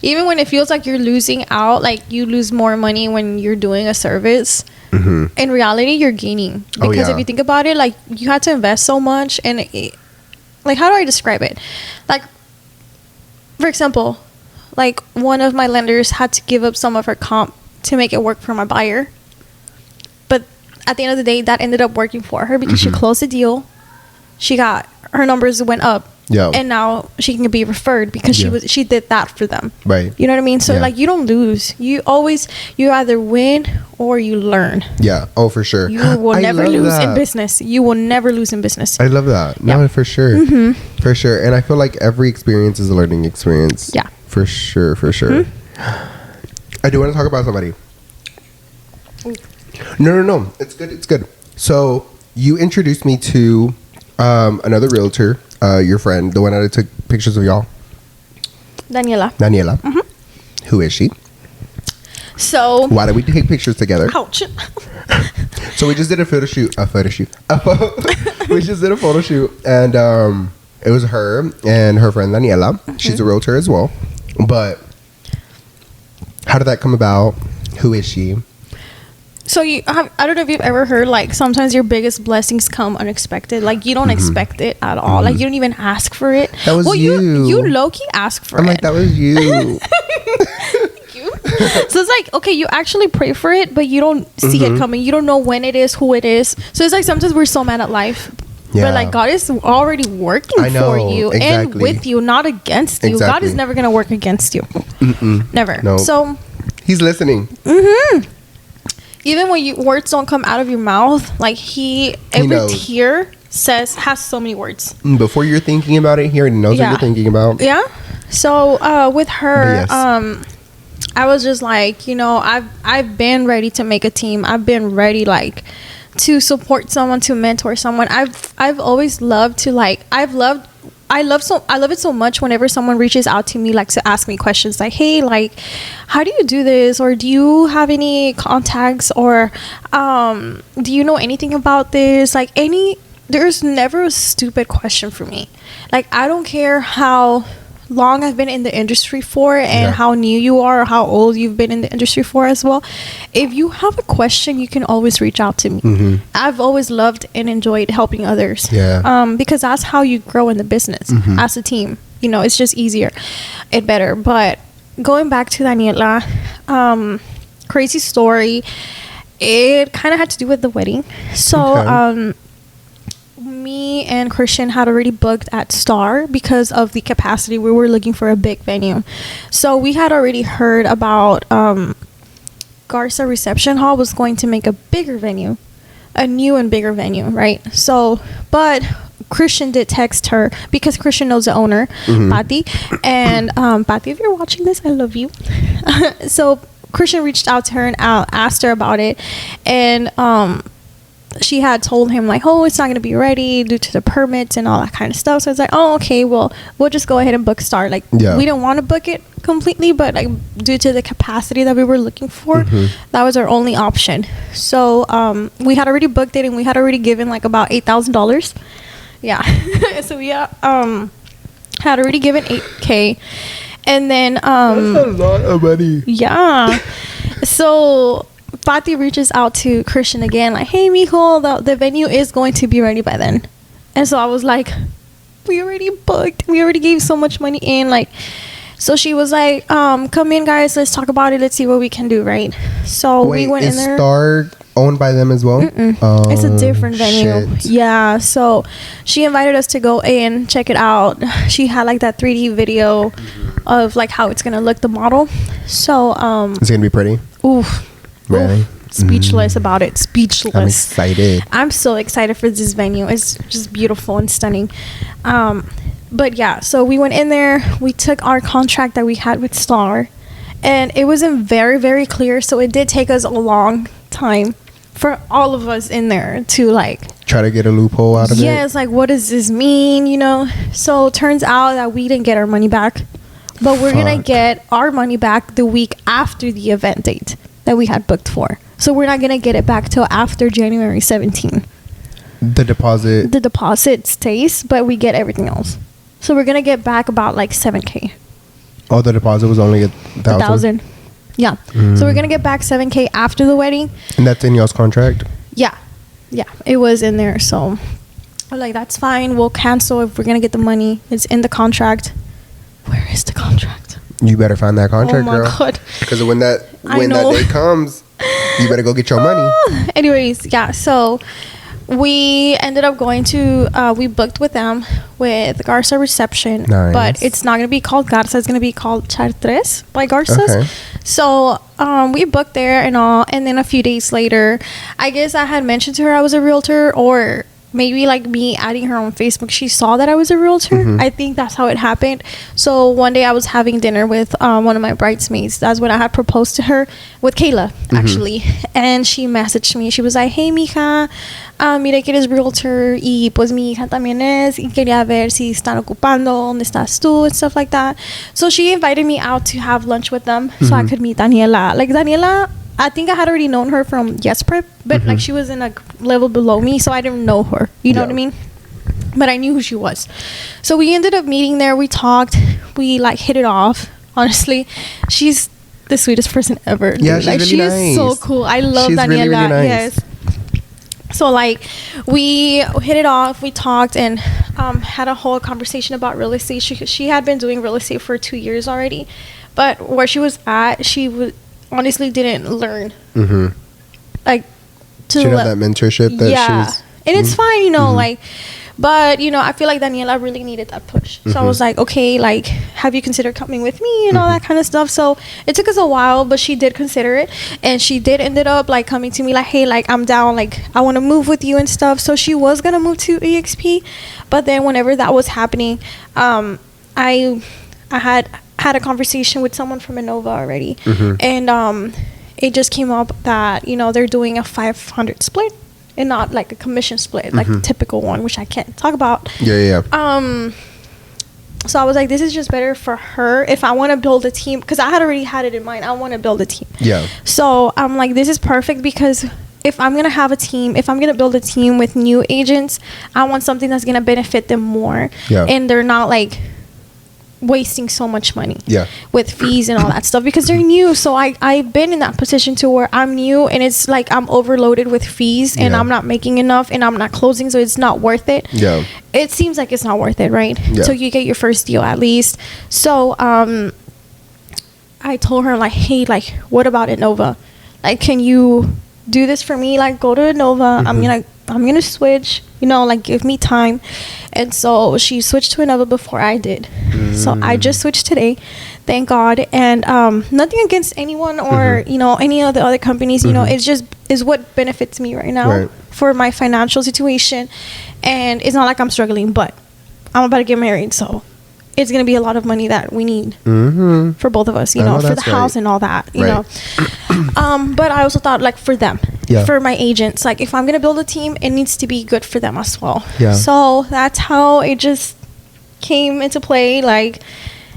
Even when it feels like you're losing out, like you lose more money when you're doing a service, in reality you're gaining, because if you think about it, like you had to invest so much, and like, how do I describe it? Like, for example, like one of my lenders had to give up some of her comp to make it work for my buyer, but at the end of the day that ended up working for her because she closed the deal. She got her numbers went up. Yeah. And now she can be referred because she did that for them. Right. You know what I mean? So like, you don't lose. You either win or you learn. Yeah. Oh, for sure. You will never lose in business. You will never lose in business. I love that. No, for sure. For sure. And I feel like every experience is a learning experience. Yeah. For sure. For sure. I do want to talk about somebody. No. It's good. It's good. So you introduced me to another realtor. Your friend, the one that I took pictures of y'all. Daniela. Who is she? So why did we take pictures together? Ouch. So we just did a photo shoot. We just did a photo shoot, and it was her and her friend Daniela. She's a realtor as well. But how did that come about? Who is she? So I don't know if you've ever heard, like, sometimes your biggest blessings come unexpected. Like, you don't expect it at all. Like, you don't even ask for it. That was you. You low-key ask for it. I'm like, that was you. Thank you. So it's like, okay, you actually pray for it, but you don't see it coming. You don't know when it is, who it is. So it's like, sometimes we're so mad at life. Yeah. But like, God is already working for you and with you, not against you. God is never going to work against you. Never. No. So He's listening. Even when words don't come out of your mouth, like every tear has so many words. Before you're thinking about it, he already knows what you're thinking about. Yeah. So with her, I was just like, I've been ready to make a team. I've been ready, like, to support someone, to mentor someone. I've always loved to, like, I've loved I love it so much whenever someone reaches out to me, like, to ask me questions like, hey, like, how do you do this, or do you have any contacts, or do you know anything about this, like, there's never a stupid question for me. Like, I don't care how long I've been in the industry for, and how new you are, or how old you've been in the industry for as well. If you have a question, you can always reach out to me. I've always loved and enjoyed helping others, because that's how you grow in the business as a team. You know, it's just easier and better. But going back to Daniela, crazy story. It kind of had to do with the wedding. So me and Christian had already booked at Star because of the capacity. We were looking for a big venue, so we had already heard about Garza Reception Hall was going to make a bigger venue, a new and bigger venue, right? So, but Christian did text her because Christian knows the owner, Patty, and Patty, if you're watching this, I love you. So Christian reached out to her and asked her about it, and she had told him, like, oh, it's not going to be ready due to the permits and all that kind of stuff. So it's like, oh, okay, well, we'll just go ahead and book Star. Like, we didn't want to book it completely, but like, due to the capacity that we were looking for, that was our only option. So we had already booked it, and we had already given like about $8,000. Yeah. So we had already given $8K, and then that's a lot of money. Yeah. So Pati reaches out to Christian again, like, hey, mijo, the venue is going to be ready by then. And so I was like, we already booked. We already gave so much money in. Like, so she was like, come in, guys. Let's talk about it. Let's see what we can do, right? So we went in there. Is Star owned by them as well? It's a different venue. Shit. Yeah. So she invited us to go in, check it out. She had like that 3D video of like how it's going to look, the model. So it's going to be pretty. Oof. Really? Speechless about it. Speechless. I'm excited. I'm so excited for this venue. It's just beautiful and stunning. But yeah, so we went in there. We took our contract that we had with Star, and it wasn't very, very clear. So it did take us a long time for all of us in there to like try to get a loophole out of it. Yeah, it's like, what does this mean? You know? So it turns out that we didn't get our money back, but we're going to get our money back the week after the event date that we had booked for. So we're not going to get it back till after January 17. The deposit stays, but we get everything else. So we're going to get back about like $7K. Oh, the deposit was only $1,000? Yeah. So we're going to get back $7K after the wedding. And that's in y'all's contract? Yeah. Yeah, it was in there. So I'm like, that's fine. We'll cancel if we're going to get the money. It's in the contract. Where is the contract? You better find that contract, girl. Oh my God. Because when that day comes, you better go get your money. Anyways, yeah. So we ended up going to, we booked with them with Garza Reception. Nice. But it's not going to be called Garza. It's going to be called Chartres by Garza's. Okay. So we booked there and all. And then a few days later, I guess I had mentioned to her I was a realtor, or maybe like me adding her on Facebook, she saw that I was a realtor. I think that's how it happened. So one day I was having dinner with one of my bridesmaids. That's when I had proposed to her, with Kayla actually. And she messaged me. She was like, hey, mija, mira que eres realtor y pues mi hija también es, y quería ver si están ocupando, dónde estás tú, and stuff like that. So she invited me out to have lunch with them so I could meet Daniela. Like, Daniela, I think I had already known her from Yes Prep, but like she was in a level below me, so I didn't know her. You know what I mean? But I knew who she was. So we ended up meeting there. We talked. We like hit it off. Honestly, she's the sweetest person ever. Yeah, she's like really she nice. is so cool. I love she's Daniela. Really, really nice. Yes. So like we hit it off. We talked and had a whole conversation about real estate. She had been doing real estate for 2 years already, but where she was at, she honestly didn't learn like to she had that mentorship that she was, and it's fine, you know, like, but you know, I feel like Daniela really needed that push. So I was like, okay, like, have you considered coming with me and all that kind of stuff? So it took us a while, but she did consider it, and she did ended up like coming to me like, hey, like, I'm down, like, I want to move with you and stuff. So she was gonna move to EXP, but then whenever that was happening, I had a conversation with someone from Innova already, and it just came up that, you know, they're doing a 500 split and not like a commission split, like the typical one, which I can't talk about. So I was like, this is just better for her if I want to build a team, because I had already had it in mind. I want to build a team. Yeah. So I'm like, this is perfect, because if I'm going to have a team, if I'm going to build a team with new agents, I want something that's going to benefit them more. Yeah. And they're not like wasting so much money with fees and all that stuff, because they're new. So I've been in that position to where I'm new, and it's like I'm overloaded with fees, and I'm not making enough, and I'm not closing, so it's not worth it. It seems like it's not worth it, right? So you get your first deal at least. So I told her, like, hey, like, what about Innova? Like, can you do this for me? Like, go to Innova. I'm gonna switch, you know, like, give me time. And so she switched to Innova before I did. So I just switched today, thank God. And nothing against anyone or you know, any of the other companies. You know, it's just is what benefits me right now for my financial situation. And it's not like I'm struggling, but I'm about to get married, so it's gonna be a lot of money that we need for both of us, you know, for the house and all that, you know. But I also thought, like, for them, for my agents, like, if I'm gonna build a team, it needs to be good for them as well. So that's how it just came into play. Like,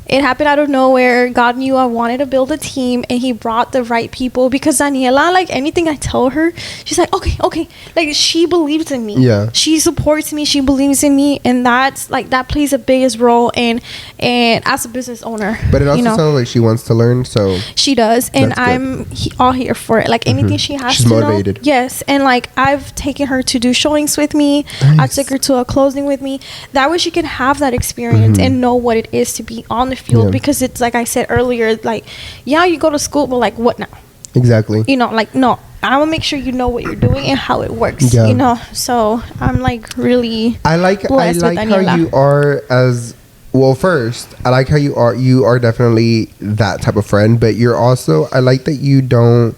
it happened out of nowhere. God knew I wanted to build a team, and he brought the right people, because Daniela, like, anything I tell her, she's like, okay. Like, she believes in me. She supports me. She believes in me. And that's, like, that plays the biggest role in as a business owner. But it also sounds like she wants to learn, so. She does. And I'm all here for it. Like, anything she has She's to motivated. know. Yes. And, like, I've taken her to do showings with me. I took her to a closing with me. That way she can have that experience and know what it is to be on the field, because it's like I said earlier, like, you go to school, but, like, what now? Exactly. You know, like, no, I will make sure you know what you're doing and how it works. You know, so I'm, like, really I like how you are as well. First, I like how you are definitely that type of friend, but you're also, I like that you don't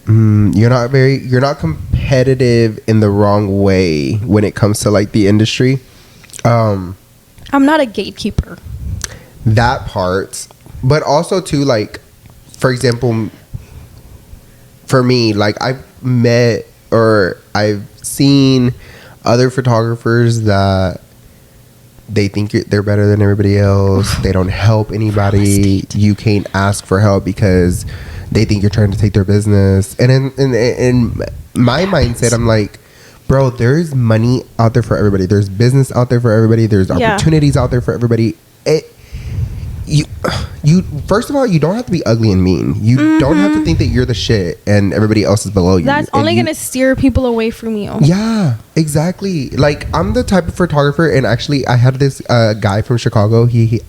you're not competitive in the wrong way when it comes to, like, the industry. I'm not a gatekeeper. That part, but also too, like, for example, for me, like, I've met or I've seen other photographers that they think they're better than everybody else. They don't help anybody. You can't ask for help because they think you're trying to take their business. And in my mindset, I'm like, bro, there's money out there for everybody. There's business out there for everybody. There's opportunities out there for everybody. You first of all, you don't have to be ugly and mean. You don't have to think that you're the shit and everybody else is below you. That's only gonna steer people away from you. Yeah, exactly. Like, I'm the type of photographer, and actually I had this guy from Chicago. He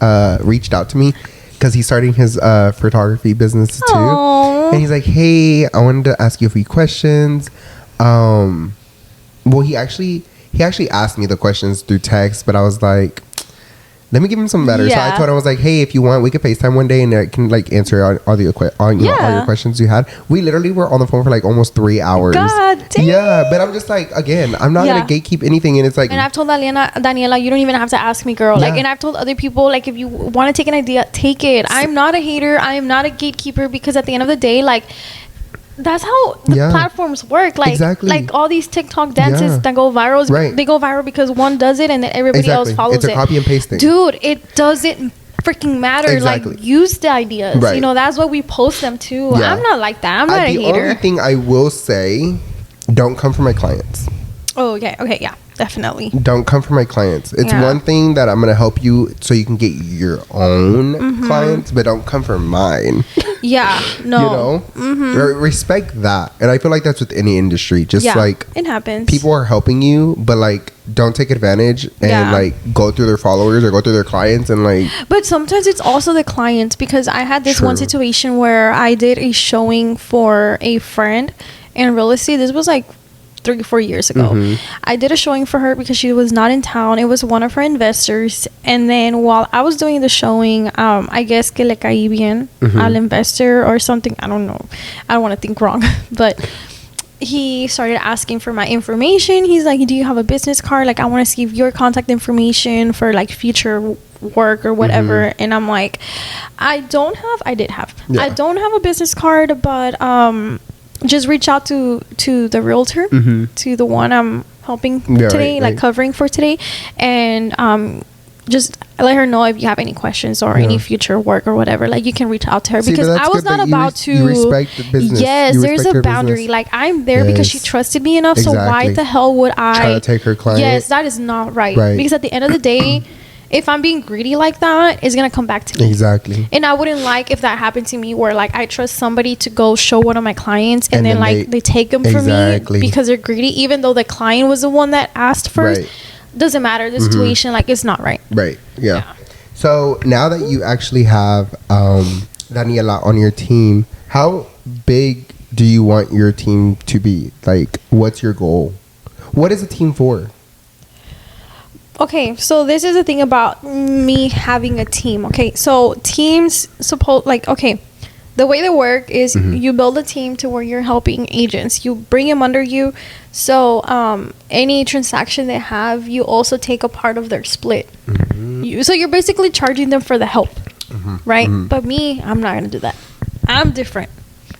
reached out to me because he's starting his photography business too. Aww. And he's like, hey, I wanted to ask you a few questions. Well, he actually asked me the questions through text, but I was like, let me give him some better. So I told him, I was like, hey, if you want, we could FaceTime one day and I can, like, answer all your questions you had. We literally were on the phone for, like, almost 3 hours. God damn. Yeah, but I'm just like, again, I'm not gonna gatekeep anything, and it's like, and I've told Daniela, you don't even have to ask me, girl. Like, and I've told other people, like, if you want to take an idea, take it. I'm not a hater. I am not a gatekeeper, because at the end of the day, like, that's how the platforms work. Like, like all these TikTok dances that go viral, they go viral because one does it and then everybody else follows it. It's a copy and paste thing. Dude, it doesn't freaking matter. Like, use the ideas. You know, that's what we post them to. I'm not like that. I'm not a hater. The only thing I will say, don't come for my clients. Oh, okay, yeah, definitely. Don't come for my clients. It's one thing that I'm gonna help you so you can get your own clients, but don't come for mine. Yeah, no. You know, respect that, and I feel like that's with any industry. Just like, it happens. People are helping you, but, like, don't take advantage and like go through their followers or go through their clients and, like. But sometimes it's also the clients, because I had this one situation where I did a showing for a friend in real estate. This was like 3-4 years ago. I did a showing for her because she was not in town. It was one of her investors, and then while I was doing the showing, I guess que le caí bien al investor or something. I don't know. I don't want to think wrong, but he started asking for my information. He's like, do you have a business card? Like, I want to see your contact information for, like, future work or whatever. And I'm like, I don't have a business card, but just reach out to the realtor, to the one I'm helping today, covering for today, and just let her know if you have any questions or any future work or whatever. Like, you can reach out to her. Because I was not about to. You respect the business. Yes, there's a boundary. Business. Like, I'm there because she trusted me enough. Exactly. So why the hell would I try to take her client? Yes, that is not right. Because at the end of the day, if I'm being greedy like that, it's gonna come back to me. Exactly. And I wouldn't like if that happened to me, where like I trust somebody to go show one of my clients, and then like they take them from me because they're greedy, even though the client was the one that asked first. Right. Doesn't matter the situation. Like, it's not right. Right. Yeah. So now that you actually have Daniela on your team, how big do you want your team to be? Like, what's your goal? What is a team for? Okay, so this is the thing about me having a team. Okay, so teams the way they work is you build a team to where you're helping agents. You bring them under you. So any transaction they have, you also take a part of their split. So you're basically charging them for the help, right? But me, I'm not going to do that. I'm different.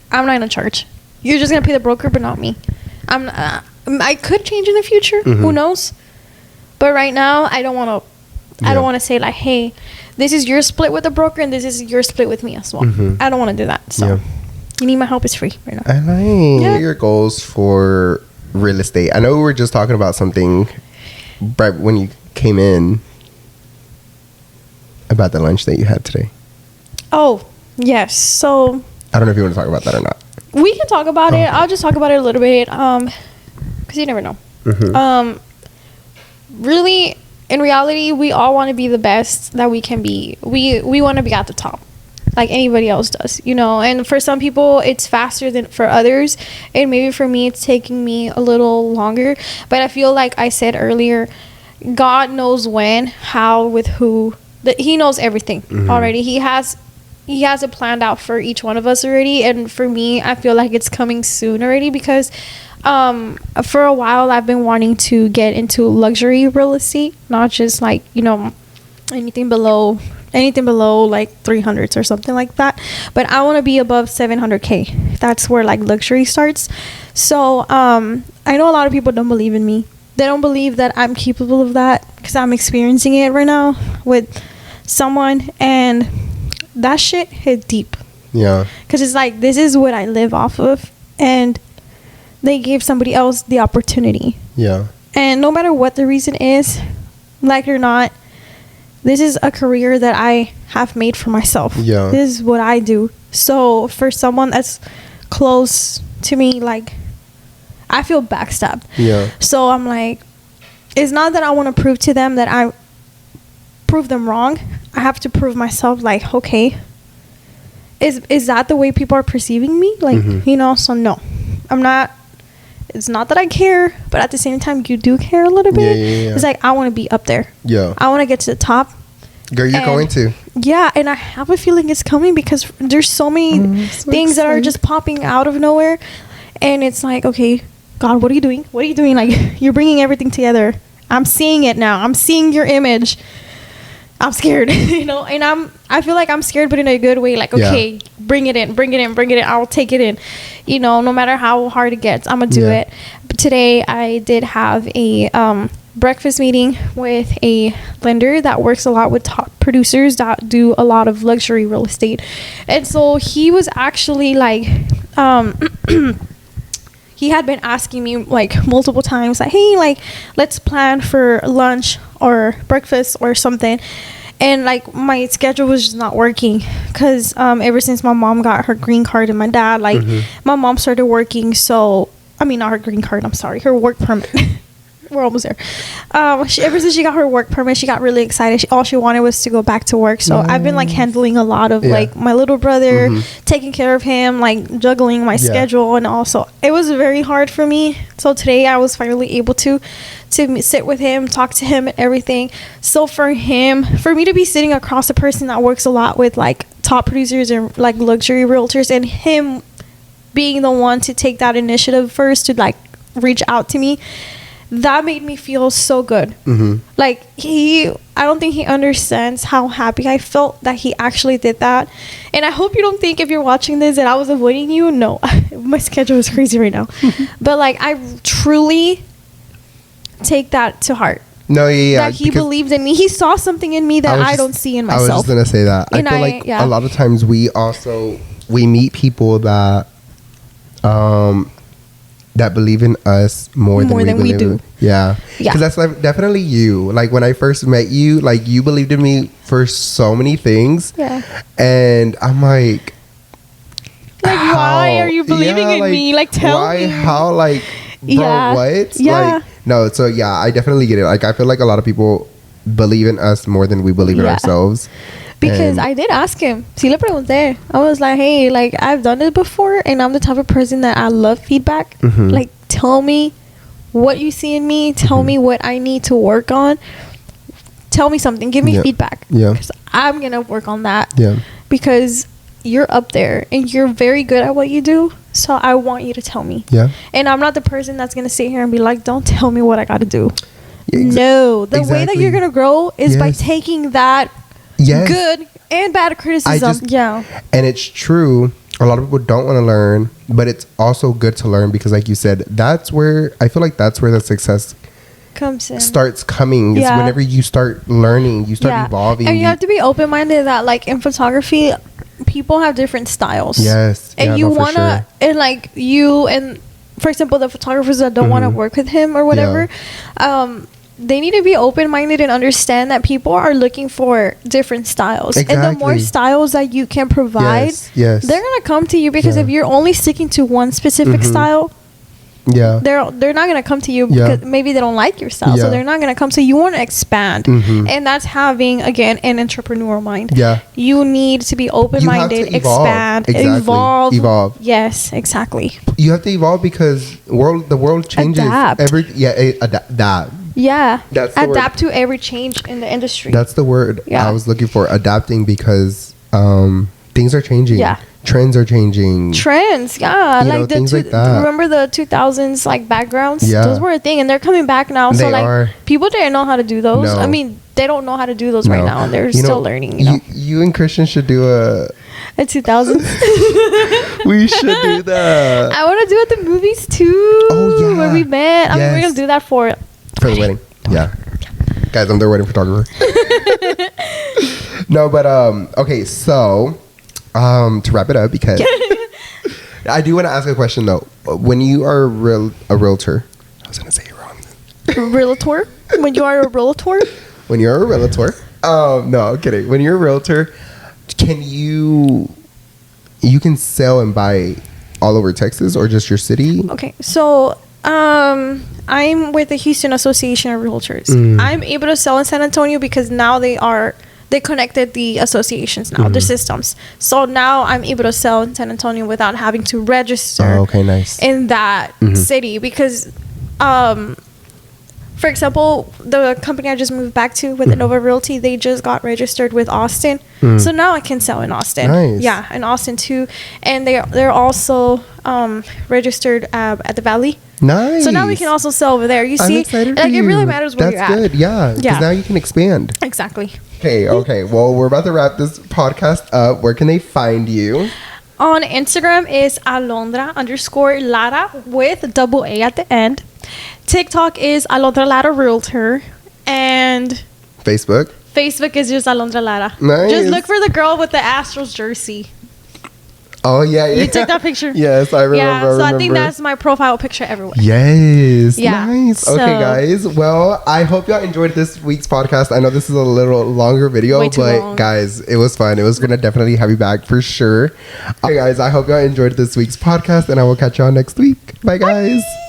I'm not going to charge. You're just going to pay the broker, but not me. I could change in the future. Who knows? But right now, I don't want to. I don't want to say like, hey, this is your split with the broker and this is your split with me as well. I don't want to do that. So you need my help, it's free right now. I like your goals for real estate. I know we were just talking about something right when you came in about the lunch that you had today. Oh, yes. So I don't know if you want to talk about that or not. We can talk about it. I'll just talk about it a little bit because you never know. Really, in reality, we all want to be the best that we can be. We want to be at the top, like anybody else does, you know. And for some people, it's faster than for others. And maybe for me, it's taking me a little longer. But I feel like I said earlier, God knows when, how, with who. He knows everything already. He has it planned out for each one of us already. And for me, I feel like it's coming soon already because for a while I've been wanting to get into luxury real estate, not just like, you know, anything below like 300s or something like that, but I want to be above 700k. That's where like luxury starts. So I know a lot of people don't believe in me. They don't believe that I'm capable of that because I'm experiencing it right now with someone, and that shit hit deep. Yeah, because it's like, this is what I live off of, and they gave somebody else the opportunity. Yeah. And no matter what the reason is, like it or not, this is a career that I have made for myself. Yeah. This is what I do. So for someone that's close to me, like, I feel backstabbed. Yeah. So I'm like, it's not that I want to prove to them that I prove them wrong. I have to prove myself, like, okay, is that the way people are perceiving me? Like, you know, so no, I'm not. It's not that I care, but at the same time, you do care a little bit. Yeah. It's like, I want to be up there. Yeah. I want to get to the top. Girl, you're going to. Yeah, and I have a feeling it's coming because there's so many things that are just popping out of nowhere. And it's like, okay, God, what are you doing? What are you doing? Like, you're bringing everything together. I'm seeing it now. I'm seeing your image. I'm scared, you know, and I feel like I'm scared, but in a good way. Like, okay, bring it in. I'll take it in, you know, no matter how hard it gets, I'm gonna do it. But today I did have a breakfast meeting with a lender that works a lot with top producers that do a lot of luxury real estate. And so he was actually like, he had been asking me like multiple times, like, hey, like, let's plan for lunch or breakfast or something. And like, my schedule was just not working because ever since my mom got her green card and my dad, like, my mom started working. So, I mean, not her green card, I'm sorry, her work permit. We're almost there. Ever since she got her work permit, she got really excited. All she wanted was to go back to work. So I've been like handling a lot of like my little brother, taking care of him, like juggling my schedule, and also it was very hard for me. So today I was finally able to sit with him, talk to him, and everything. So for me to be sitting across a person that works a lot with like top producers and like luxury realtors, and him being the one to take that initiative first to like reach out to me, that made me feel so good. Like, I don't think he understands how happy I felt that he actually did that. And I hope you don't think, if you're watching this, that I was avoiding you. No, my schedule is crazy right now. But like, I truly take that to heart. No, yeah. That he believed in me. He saw something in me that I don't see in myself. I was just gonna say that. And I feel like a lot of times we meet people that that believe in us more than we do. Yeah. Because that's like definitely you. Like when I first met you, like you believed in me for so many things. Yeah. And I'm like why are you believing in me? Like tell me. How like bro, what? Yeah. Like no, so yeah, I definitely get it. Like I feel like a lot of people believe in us more than we believe in ourselves. Because I did ask him. Sí le pregunté. I was like, hey, like I've done it before and I'm the type of person that I love feedback. Like tell me what you see in me. Tell me what I need to work on. Tell me something. Give me feedback. Yeah. Because I'm going to work on that. Yeah. Because you're up there and you're very good at what you do. So I want you to tell me. Yeah. And I'm not the person that's going to sit here and be like, don't tell me what I got to do. Yeah, no. The way that you're going to grow is by taking that good and bad criticism. And it's true. A lot of people don't want to learn, but it's also good to learn because, like you said, that's where I feel like that's where the success comes in. Starts coming. Is whenever you start learning, you start evolving, and you have to be open-minded that, like in photography, people have different styles. Yes, and you wanna and like you and for example, the photographers that don't want to work with him or whatever. They need to be open-minded and understand that people are looking for different styles. And the more styles that you can provide, they're going to come to you because if you're only sticking to one specific style, they're not going to come to you because maybe they don't like your style. So they're not going to come. So you want to expand. And that's having, again, an entrepreneurial mind. You need to be open-minded, expand, evolve. Yes, exactly. You have to evolve because the world changes. Adapt. Adapt. Yeah, adapt to every change in the industry. That's the word I was looking for. Adapting because things are changing. Yeah, trends are changing. Trends, like things like that. Remember the 2000s like backgrounds? Yeah, those were a thing, and they're coming back now. So like people didn't know how to do those. No. I mean, they don't know how to do those right now, and they're still learning. You and Christian should do a 2000s. We should do that. I want to do it at the movies too. Oh yeah, where we met. I mean, we're gonna do that for the wedding. Yeah. Guys, I'm their wedding photographer. No, but okay, so to wrap it up, because I do want to ask a question though. When you are a realtor, I was gonna say it wrong. Realtor? When you are a realtor? When you're a realtor. No, I'm kidding. When you're a realtor, can you can sell and buy all over Texas or just your city? Okay, so I'm with the Houston Association of Realtors. I'm able to sell in San Antonio because now they connected the associations now, the systems. So now I'm able to sell in San Antonio without having to register in that city because for example, the company I just moved back to with Innova Realty, they just got registered with Austin. So now I can sell in Austin. Nice. Yeah, in Austin too. And they're also registered at the Valley. Nice. So now we can also sell over there. You see, like it really matters where you're at. That's good. Yeah. Because now you can expand. Exactly. Okay. Well, we're about to wrap this podcast up. Where can they find you? On Instagram is Alondra_Lara with double A at the end. TikTok is Alondra Lara Realtor. And Facebook is just Alondra Lara. Nice. Just look for the girl with the Astros jersey. Oh, yeah. You took that picture? Yes, I remember. Yeah, so I think that's my profile picture everywhere. Yes. Yeah. Nice. Okay, guys. Well, I hope y'all enjoyed this week's podcast. I know this is a little longer video, but long. Guys, it was fun. It was going to definitely have you back for sure. Okay, guys, I hope y'all enjoyed this week's podcast, and I will catch y'all next week. Bye, guys. Bye.